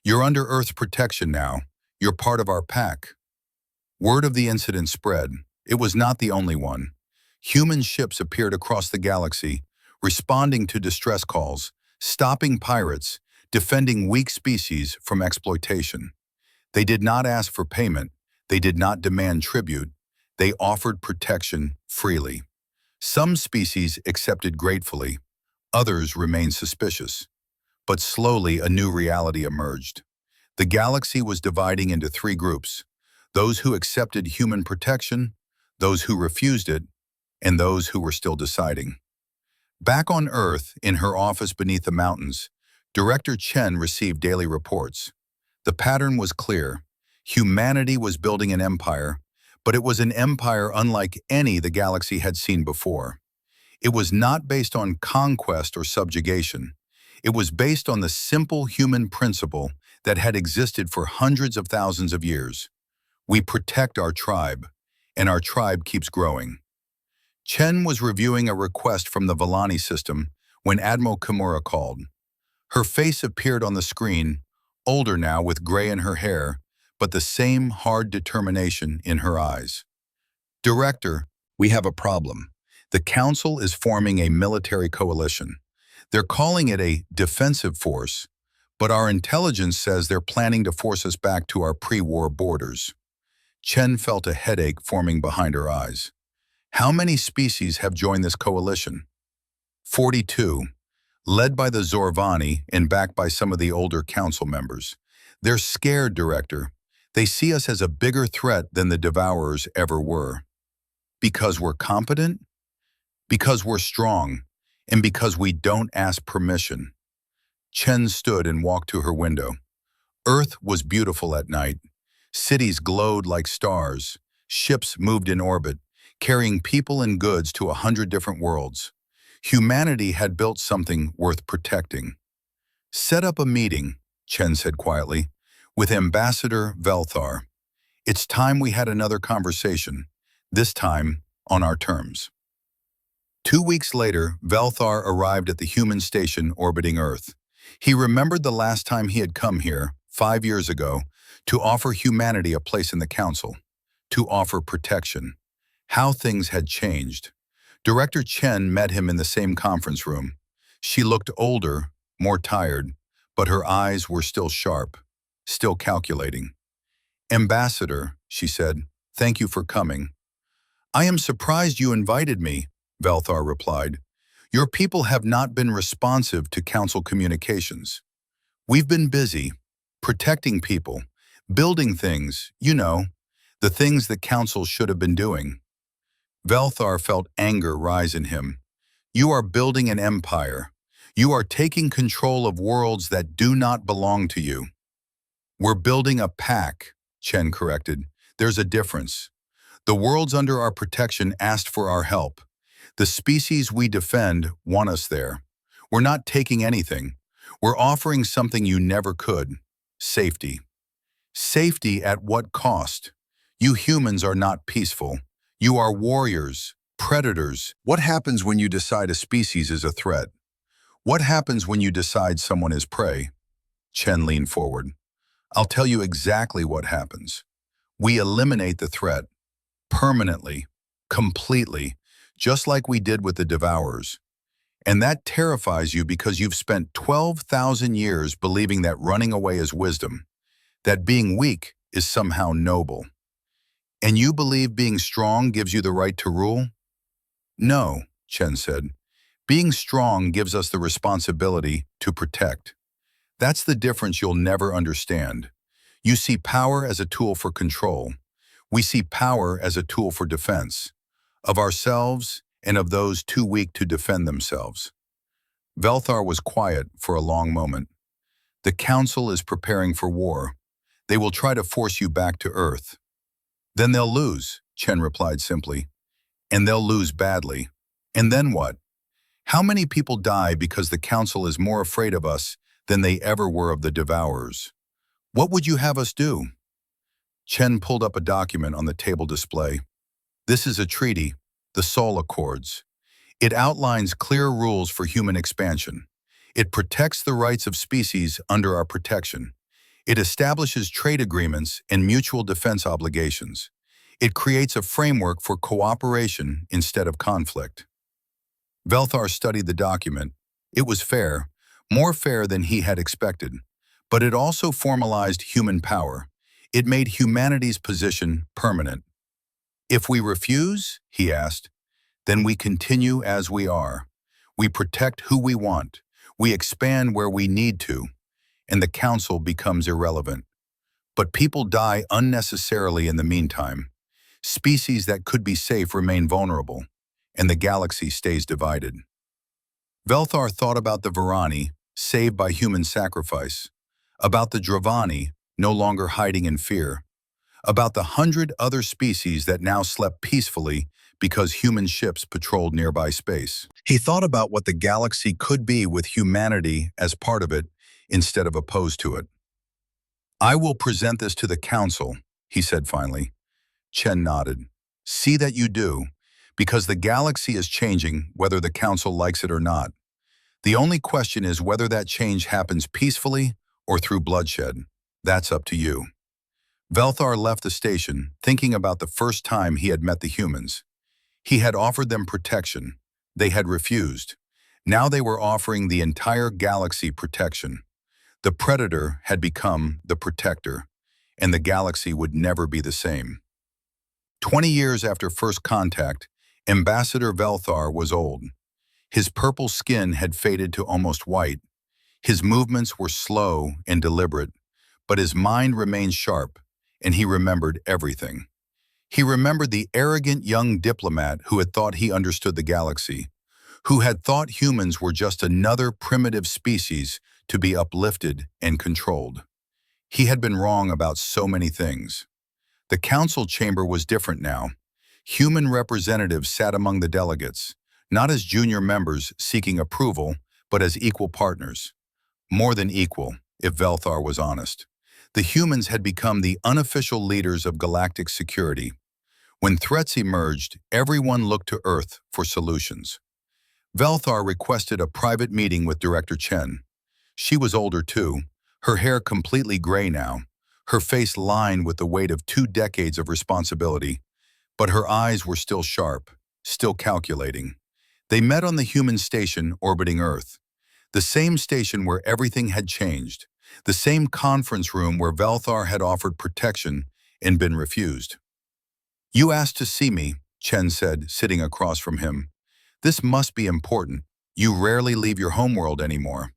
You're under Earth's protection now. You're part of our pack." Word of the incident spread. It was not the only one. Human ships appeared across the galaxy, responding to distress calls, stopping pirates, defending weak species from exploitation. They did not ask for payment. They did not demand tribute. They offered protection freely. Some species accepted gratefully. Others remained suspicious. But slowly a new reality emerged. The galaxy was dividing into 3 groups: those who accepted human protection, those who refused it, and those who were still deciding. Back on Earth, in her office beneath the mountains, Director Chen received daily reports. The pattern was clear. Humanity was building an empire, but it was an empire unlike any the galaxy had seen before. It was not based on conquest or subjugation. It was based on the simple human principle that had existed for hundreds of thousands of years. We protect our tribe, and our tribe keeps growing. Chen was reviewing a request from the Villani system when Admiral Kimura called. Her face appeared on the screen, older now with gray in her hair, but the same hard determination in her eyes. "Director, we have a problem. The Council is forming a military coalition. They're calling it a defensive force, But our intelligence says they're planning to force us back to our pre-war borders. Chen felt a headache forming behind her eyes. How many species have joined this coalition? 42, led by the Zorvani and backed by some of the older council members. They're scared, Director. They see us as a bigger threat than the Devourers ever were. Because we're competent? Because we're strong, and because we don't ask permission. Chen stood and walked to her window. Earth was beautiful at night. Cities glowed like stars. Ships moved in orbit, carrying people and goods to 100 different worlds. Humanity had built something worth protecting. Set up a meeting, Chen said quietly, with Ambassador Velthar. It's time we had another conversation, this time on our terms. 2 weeks later, Velthar arrived at the human station orbiting Earth. He remembered the last time he had come here, 5 years ago, to offer humanity a place in the Council, to offer protection. How things had changed. Director Chen met him in the same conference room. She looked older, more tired, but her eyes were still sharp, still calculating. Ambassador, she said, thank you for coming. I am surprised you invited me, Velthar replied. Your people have not been responsive to Council communications. We've been busy, protecting people, building things, the things the Council should have been doing. Velthar felt anger rise in him. You are building an empire. You are taking control of worlds that do not belong to you. We're building a pack, Chen corrected. There's a difference. The worlds under our protection asked for our help. The species we defend want us there. We're not taking anything. We're offering something you never could. Safety. Safety at what cost? You humans are not peaceful. You are warriors, predators. What happens when you decide a species is a threat? What happens when you decide someone is prey? Chen leaned forward. I'll tell you exactly what happens. We eliminate the threat. Permanently. Completely. Just like we did with the Devourers. And that terrifies you because you've spent 12,000 years believing that running away is wisdom, that being weak is somehow noble. And you believe being strong gives you the right to rule? No, Chen said. Being strong gives us the responsibility to protect. That's the difference you'll never understand. You see power as a tool for control. We see power as a tool for defense. Of ourselves and of those too weak to defend themselves. Velthar was quiet for a long moment. The Council is preparing for war. They will try to force you back to Earth. Then they'll lose, Chen replied simply. And they'll lose badly. And then what? How many people die because the Council is more afraid of us than they ever were of the Devourers? What would you have us do? Chen pulled up a document on the table display. This is a treaty, the Sol Accords. It outlines clear rules for human expansion. It protects the rights of species under our protection. It establishes trade agreements and mutual defense obligations. It creates a framework for cooperation instead of conflict. Velthar studied the document. It was fair, more fair than he had expected, but it also formalized human power. It made humanity's position permanent. If we refuse, he asked, then we continue as we are. We protect who we want. We expand where we need to, and the Council becomes irrelevant. But people die unnecessarily in the meantime. Species that could be safe remain vulnerable, and the galaxy stays divided. Velthar thought about the Varani, saved by human sacrifice, about the Dravani, no longer hiding in fear, about the 100 other species that now slept peacefully because human ships patrolled nearby space. He thought about what the galaxy could be with humanity as part of it instead of opposed to it. I will present this to the Council, he said finally. Chen nodded. See that you do, because the galaxy is changing whether the Council likes it or not. The only question is whether that change happens peacefully or through bloodshed. That's up to you. Velthar left the station, thinking about the first time he had met the humans. He had offered them protection. They had refused. Now they were offering the entire galaxy protection. The predator had become the protector, and the galaxy would never be the same. 20 years after first contact, Ambassador Velthar was old. His purple skin had faded to almost white. His movements were slow and deliberate, but his mind remained sharp, and he remembered everything. He remembered the arrogant young diplomat who had thought he understood the galaxy, who had thought humans were just another primitive species to be uplifted and controlled. He had been wrong about so many things. The council chamber was different now. Human representatives sat among the delegates, not as junior members seeking approval, but as equal partners. More than equal, if Velthar was honest. The humans had become the unofficial leaders of galactic security. When threats emerged, everyone looked to Earth for solutions. Velthar requested a private meeting with Director Chen. She was older too, her hair completely gray now, her face lined with the weight of 2 decades of responsibility, but her eyes were still sharp, still calculating. They met on the human station orbiting Earth, the same station where everything had changed, the same conference room where Velthar had offered protection and been refused. "You asked to see me," Chen said, sitting across from him. "This must be important. You rarely leave your homeworld anymore."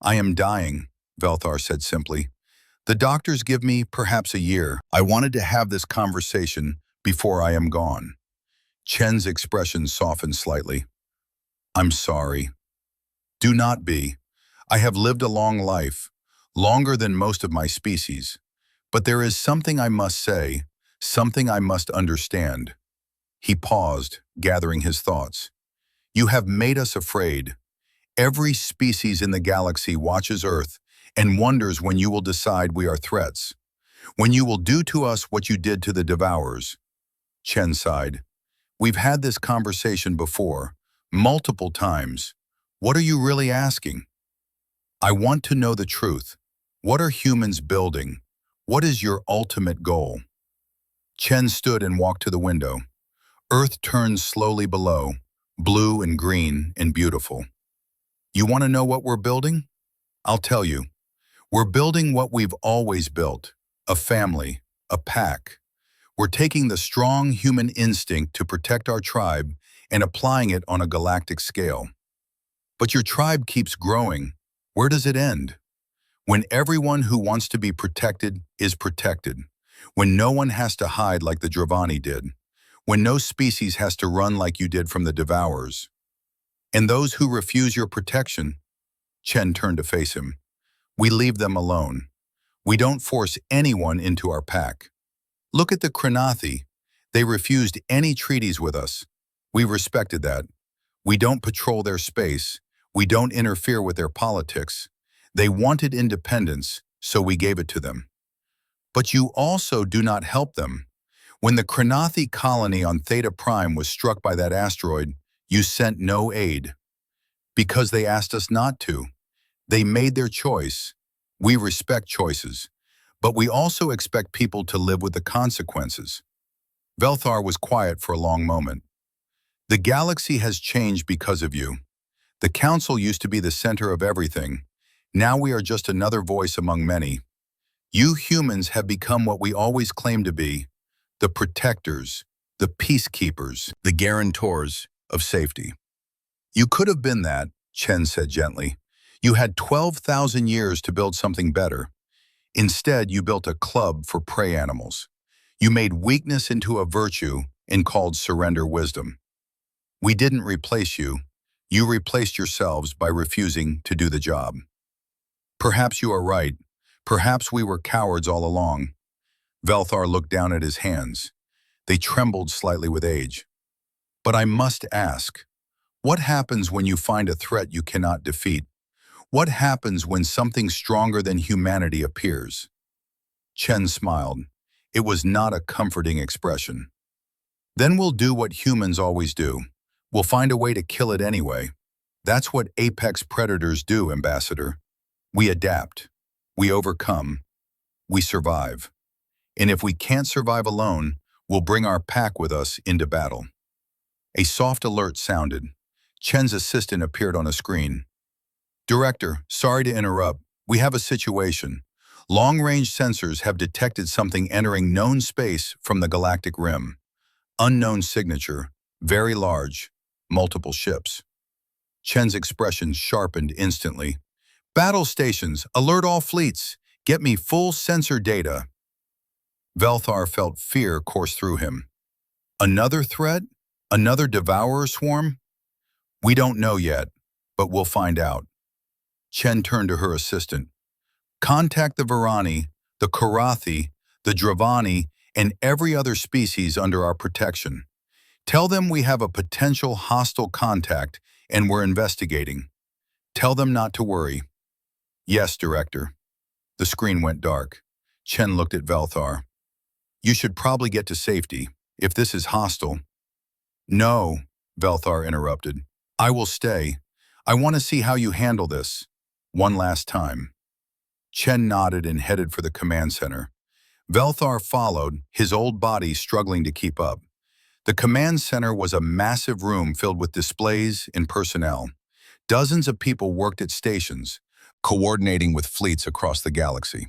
"I am dying," Velthar said simply. "The doctors give me perhaps a year. I wanted to have this conversation before I am gone." Chen's expression softened slightly. "I'm sorry." "Do not be. I have lived a long life, longer than most of my species. But there is something I must say, something I must understand." He paused, gathering his thoughts. "You have made us afraid. Every species in the galaxy watches Earth and wonders when you will decide we are threats, when you will do to us what you did to the Devourers." Chen sighed. "We've had this conversation before, multiple times. What are you really asking?" "I want to know the truth. What are humans building? What is your ultimate goal?" Chen stood and walked to the window. Earth turned slowly below, blue and green and beautiful. "You want to know what we're building? I'll tell you. We're building what we've always built, a family, a pack. We're taking the strong human instinct to protect our tribe and applying it on a galactic scale. But your tribe keeps growing. Where does it end? When everyone who wants to be protected is protected. When no one has to hide like the Dravani did. When no species has to run like you did from the Devourers. And those who refuse your protection," Chen turned to face him, "we leave them alone. We don't force anyone into our pack. Look at the Krenathi. They refused any treaties with us. We respected that. We don't patrol their space. We don't interfere with their politics. They wanted independence, so we gave it to them. But you also do not help them. When the Krenathi colony on Theta Prime was struck by that asteroid, you sent no aid. Because they asked us not to. They made their choice. We respect choices. But we also expect people to live with the consequences." Velthar was quiet for a long moment. "The galaxy has changed because of you. The council used to be the center of everything. Now we are just another voice among many. You humans have become what we always claimed to be, the protectors, the peacekeepers, the guarantors of safety." "You could have been that," Chen said gently. "You had 12,000 years to build something better. Instead, you built a club for prey animals. You made weakness into a virtue and called surrender wisdom. We didn't replace you. You replaced yourselves by refusing to do the job. Perhaps you are right. Perhaps we were cowards all along." Velthar looked down at his hands. They trembled slightly with age. "But I must ask, what happens when you find a threat you cannot defeat? What happens when something stronger than humanity appears?" Chen smiled. It was not a comforting expression. "Then we'll do what humans always do. We'll find a way to kill it anyway. That's what apex predators do, Ambassador. We adapt. We overcome. We survive. And if we can't survive alone, we'll bring our pack with us into battle." A soft alert sounded. Chen's assistant appeared on a screen. "Director, sorry to interrupt, We have a situation. Long-range sensors have detected something entering known space from the galactic rim. Unknown signature, very large, multiple ships. Chen's expression sharpened instantly. Battle stations, alert all fleets. Get me full sensor data. Velthar felt fear course through him. Another threat? Another devourer swarm? We don't know yet, but we'll find out. Chen turned to her assistant. Contact the Varani, the Karathi, the Dravani, and every other species under our protection. Tell them we have a potential hostile contact and we're investigating. Tell them not to worry. Yes, Director. The screen went dark. Chen looked at Velthar. You should probably get to safety, if this is hostile. No, Velthar interrupted. I will stay. I want to see how you handle this. One last time. Chen nodded and headed for the command center. Velthar followed, his old body struggling to keep up. The command center was a massive room filled with displays and personnel. Dozens of people worked at stations, coordinating with fleets across the galaxy.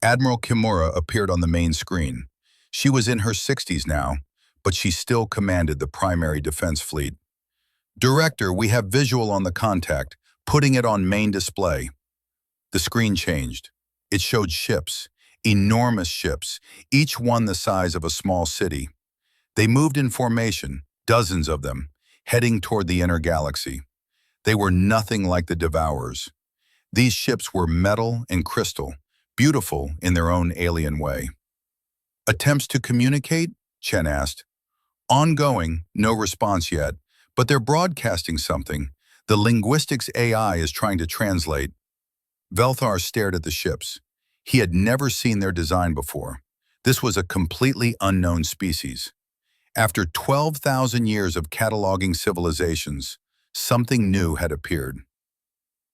Admiral Kimura appeared on the main screen. She was in her 60s now, but she still commanded the primary defense fleet. Director, we have visual on the contact, putting it on main display. The screen changed. It showed ships, enormous ships, each one the size of a small city. They moved in formation, dozens of them, heading toward the inner galaxy. They were nothing like the Devourers. These ships were metal and crystal, beautiful in their own alien way. Attempts to communicate? Chen asked. Ongoing, no response yet, but they're broadcasting something. The linguistics AI is trying to translate. Velthar stared at the ships. He had never seen their design before. This was a completely unknown species. After 12,000 years of cataloging civilizations, something new had appeared.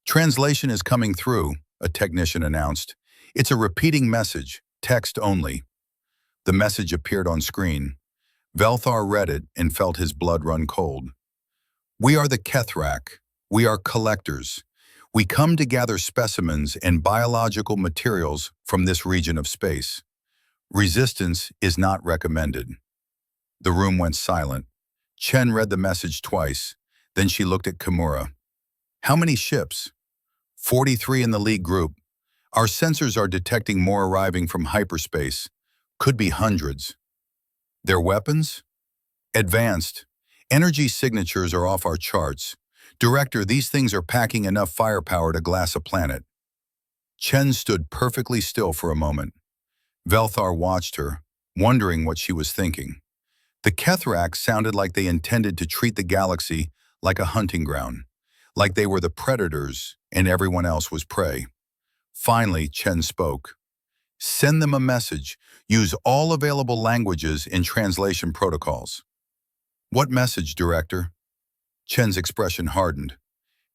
Translation is coming through, a technician announced. It's a repeating message, text only. The message appeared on screen. Velthar read it and felt his blood run cold. We are the Kethrak. We are collectors. We come to gather specimens and biological materials from this region of space. Resistance is not recommended. The room went silent. Chen read the message twice. Then she looked at Kimura. How many ships? 43 in the League group. Our sensors are detecting more arriving from hyperspace. Could be hundreds. Their weapons? Advanced. Energy signatures are off our charts. Director, these things are packing enough firepower to glass a planet. Chen stood perfectly still for a moment. Velthar watched her, wondering what she was thinking. The Kethrak sounded like they intended to treat the galaxy like a hunting ground, like they were the predators and everyone else was prey. Finally, Chen spoke. Send them a message. Use all available languages in translation protocols. What message, Director? Chen's expression hardened.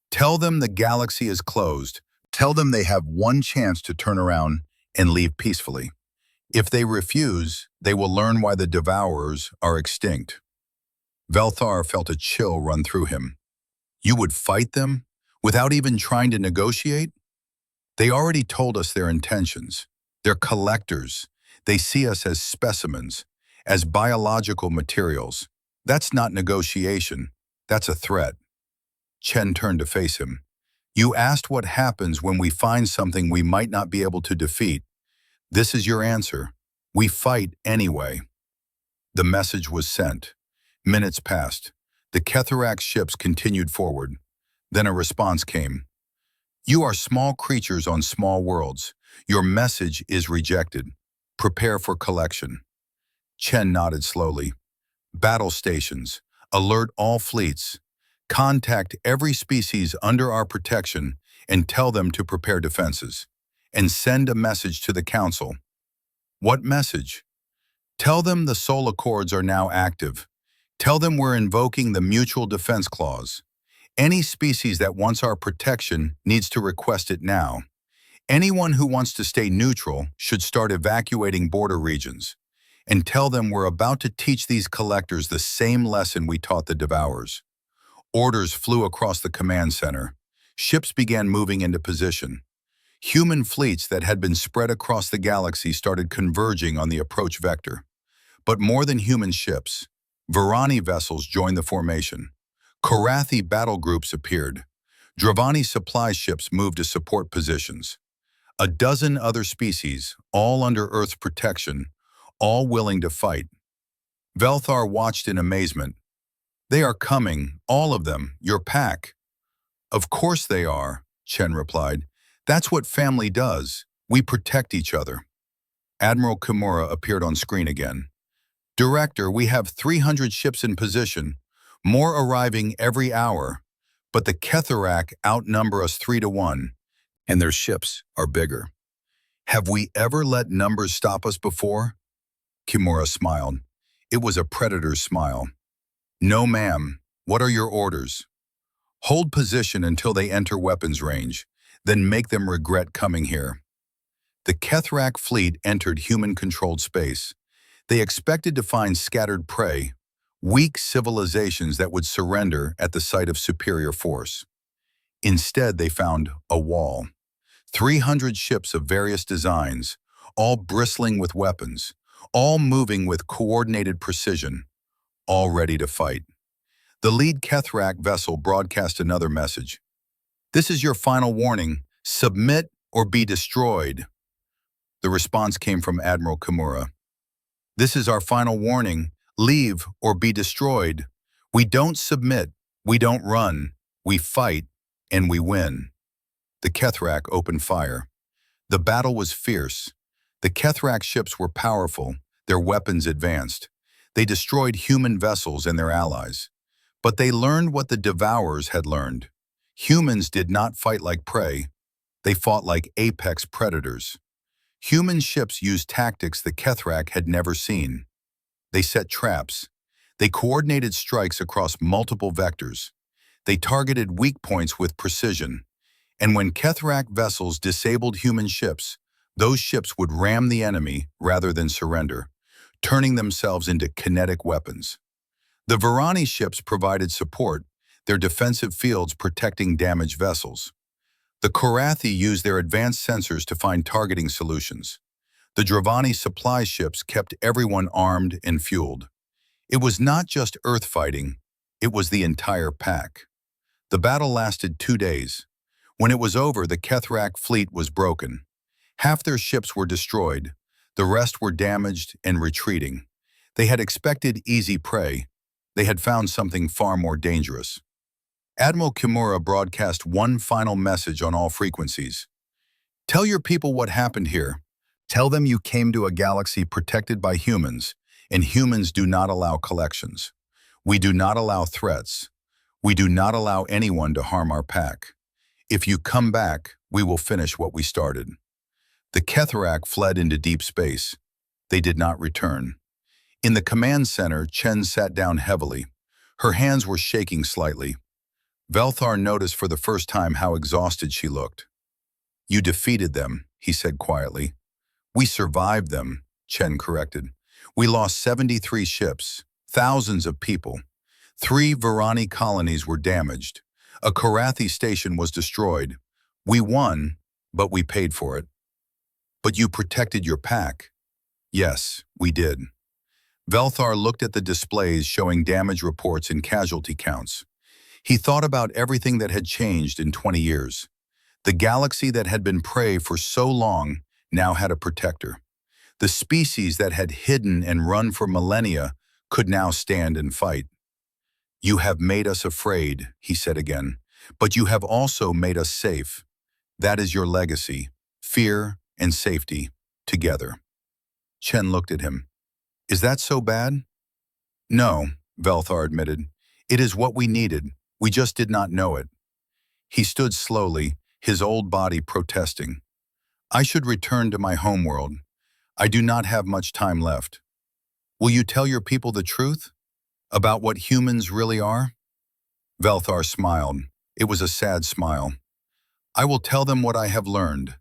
Tell them the galaxy is closed. Tell them they have one chance to turn around and leave peacefully. If they refuse, they will learn why the Devourers are extinct. Velthar felt a chill run through him. You would fight them without even trying to negotiate? They already told us their intentions. They're collectors. They see us as specimens, as biological materials. That's not negotiation. That's a threat. Chen turned to face him. You asked what happens when we find something we might not be able to defeat. This is your answer. We fight anyway. The message was sent. Minutes passed. The Ketharak ships continued forward. Then a response came. You are small creatures on small worlds. Your message is rejected. Prepare for collection. Chen nodded slowly. Battle stations. Alert all fleets. Contact every species under our protection and tell them to prepare defenses. And send a message to the Council. What message? Tell them the Soul Accords are now active. Tell them we're invoking the Mutual Defense Clause. Any species that wants our protection needs to request it now. Anyone who wants to stay neutral should start evacuating border regions. And tell them we're about to teach these collectors the same lesson we taught the Devourers. Orders flew across the command center. Ships began moving into position. Human fleets that had been spread across the galaxy started converging on the approach vector. But more than human ships, Varani vessels joined the formation. Korathi battle groups appeared. Dravani supply ships moved to support positions. A dozen other species, all under Earth's protection, all willing to fight. Velthar watched in amazement. "They are coming, all of them, your pack." "Of course they are," Chen replied. "That's what family does. We protect each other." Admiral Kimura appeared on screen again. "Director, we have 300 ships in position, more arriving every hour, but the Ketharak outnumber us 3-1, and their ships are bigger." "Have we ever let numbers stop us before?" Kimura smiled. It was a predator's smile. "No, ma'am. What are your orders?" "Hold position until they enter weapons range, then make them regret coming here." The Ketharak fleet entered human-controlled space. They expected to find scattered prey, weak civilizations that would surrender at the sight of superior force. Instead, they found a wall. 300 ships of various designs, all bristling with weapons, all moving with coordinated precision, all ready to fight. The lead Ketharak vessel broadcast another message. "This is your final warning. Submit or be destroyed." The response came from Admiral Kimura. "This is our final warning. Leave or be destroyed. We don't submit, we don't run, we fight, and we win." The Ketharak opened fire. The battle was fierce. The Ketharak ships were powerful, their weapons advanced. They destroyed human vessels and their allies. But they learned what the Devourers had learned. Humans did not fight like prey. They fought like apex predators. Human ships used tactics the Ketharak had never seen. They set traps. They coordinated strikes across multiple vectors. They targeted weak points with precision. And when Ketharak vessels disabled human ships, those ships would ram the enemy rather than surrender, turning themselves into kinetic weapons. The Varani ships provided support, their defensive fields protecting damaged vessels. The Korathi used their advanced sensors to find targeting solutions. The Dravani supply ships kept everyone armed and fueled. It was not just Earth fighting, it was the entire pack. The battle lasted 2 days. When it was over, the Ketharak fleet was broken. Half their ships were destroyed, the rest were damaged and retreating. They had expected easy prey. They had found something far more dangerous. Admiral Kimura broadcast one final message on all frequencies. "Tell your people what happened here. Tell them you came to a galaxy protected by humans, and humans do not allow collections. We do not allow threats. We do not allow anyone to harm our pack. If you come back, we will finish what we started." The Ketharak fled into deep space. They did not return. In the command center, Chen sat down heavily. Her hands were shaking slightly. Velthar noticed for the first time how exhausted she looked. "You defeated them," he said quietly. "We survived them," Chen corrected. "We lost 73 ships, thousands of people. 3 Varani colonies were damaged. A Korathi station was destroyed. We won, but we paid for it." "But you protected your pack." "Yes, we did." Velthar looked at the displays showing damage reports and casualty counts. He thought about everything that had changed in 20 years. The galaxy that had been prey for so long now had a protector. The species that had hidden and run for millennia could now stand and fight. "You have made us afraid," he said again, "but you have also made us safe. That is your legacy, fear and safety, together." Chen looked at him. "Is that so bad?" "No," Velthar admitted. "It is what we needed. We just did not know it." He stood slowly, his old body protesting. "I should return to my homeworld. I do not have much time left. Will you tell your people the truth? About what humans really are?" Velthar smiled. It was a sad smile. "I will tell them what I have learned.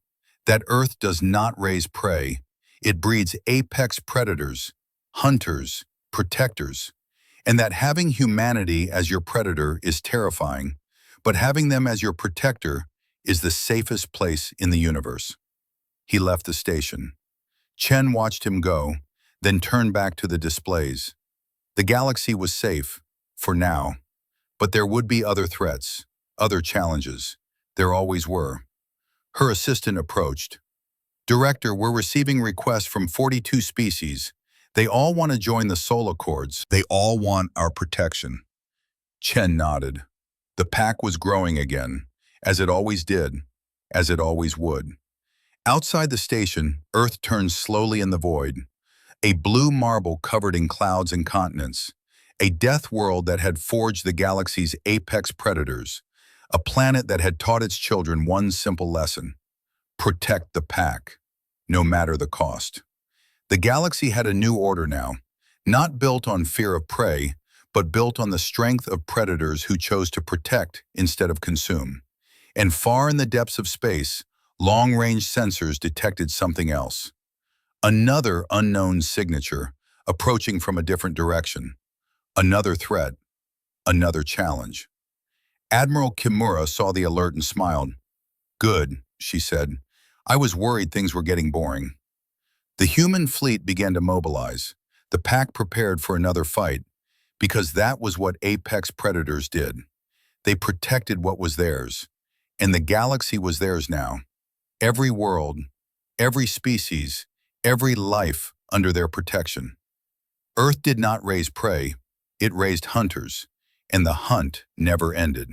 That Earth does not raise prey. It breeds apex predators, hunters, protectors, and that having humanity as your predator is terrifying, but having them as your protector is the safest place in the universe. He left the station. Chen watched him go, then turned back to the displays. The galaxy was safe, for now, but there would be other threats, other challenges. There always were. Her assistant approached. Director, we're receiving requests from 42 species. They all want to join the Soul Accords. They all want our protection. Chen nodded. The pack was growing again, as it always did, as it always would. Outside the station, Earth turned slowly in the void. A blue marble covered in clouds and continents. A death world that had forged the galaxy's apex predators. A planet that had taught its children one simple lesson. Protect the pack, no matter the cost. The galaxy had a new order now, not built on fear of prey, but built on the strength of predators who chose to protect instead of consume. And far in the depths of space, long-range sensors detected something else. Another unknown signature, approaching from a different direction. Another threat, another challenge. Admiral Kimura saw the alert and smiled. Good, she said. I was worried things were getting boring. The human fleet began to mobilize. The pack prepared for another fight, because that was what apex predators did. They protected what was theirs, and the galaxy was theirs now. Every world, every species, every life under their protection. Earth did not raise prey, it raised hunters, and the hunt never ended.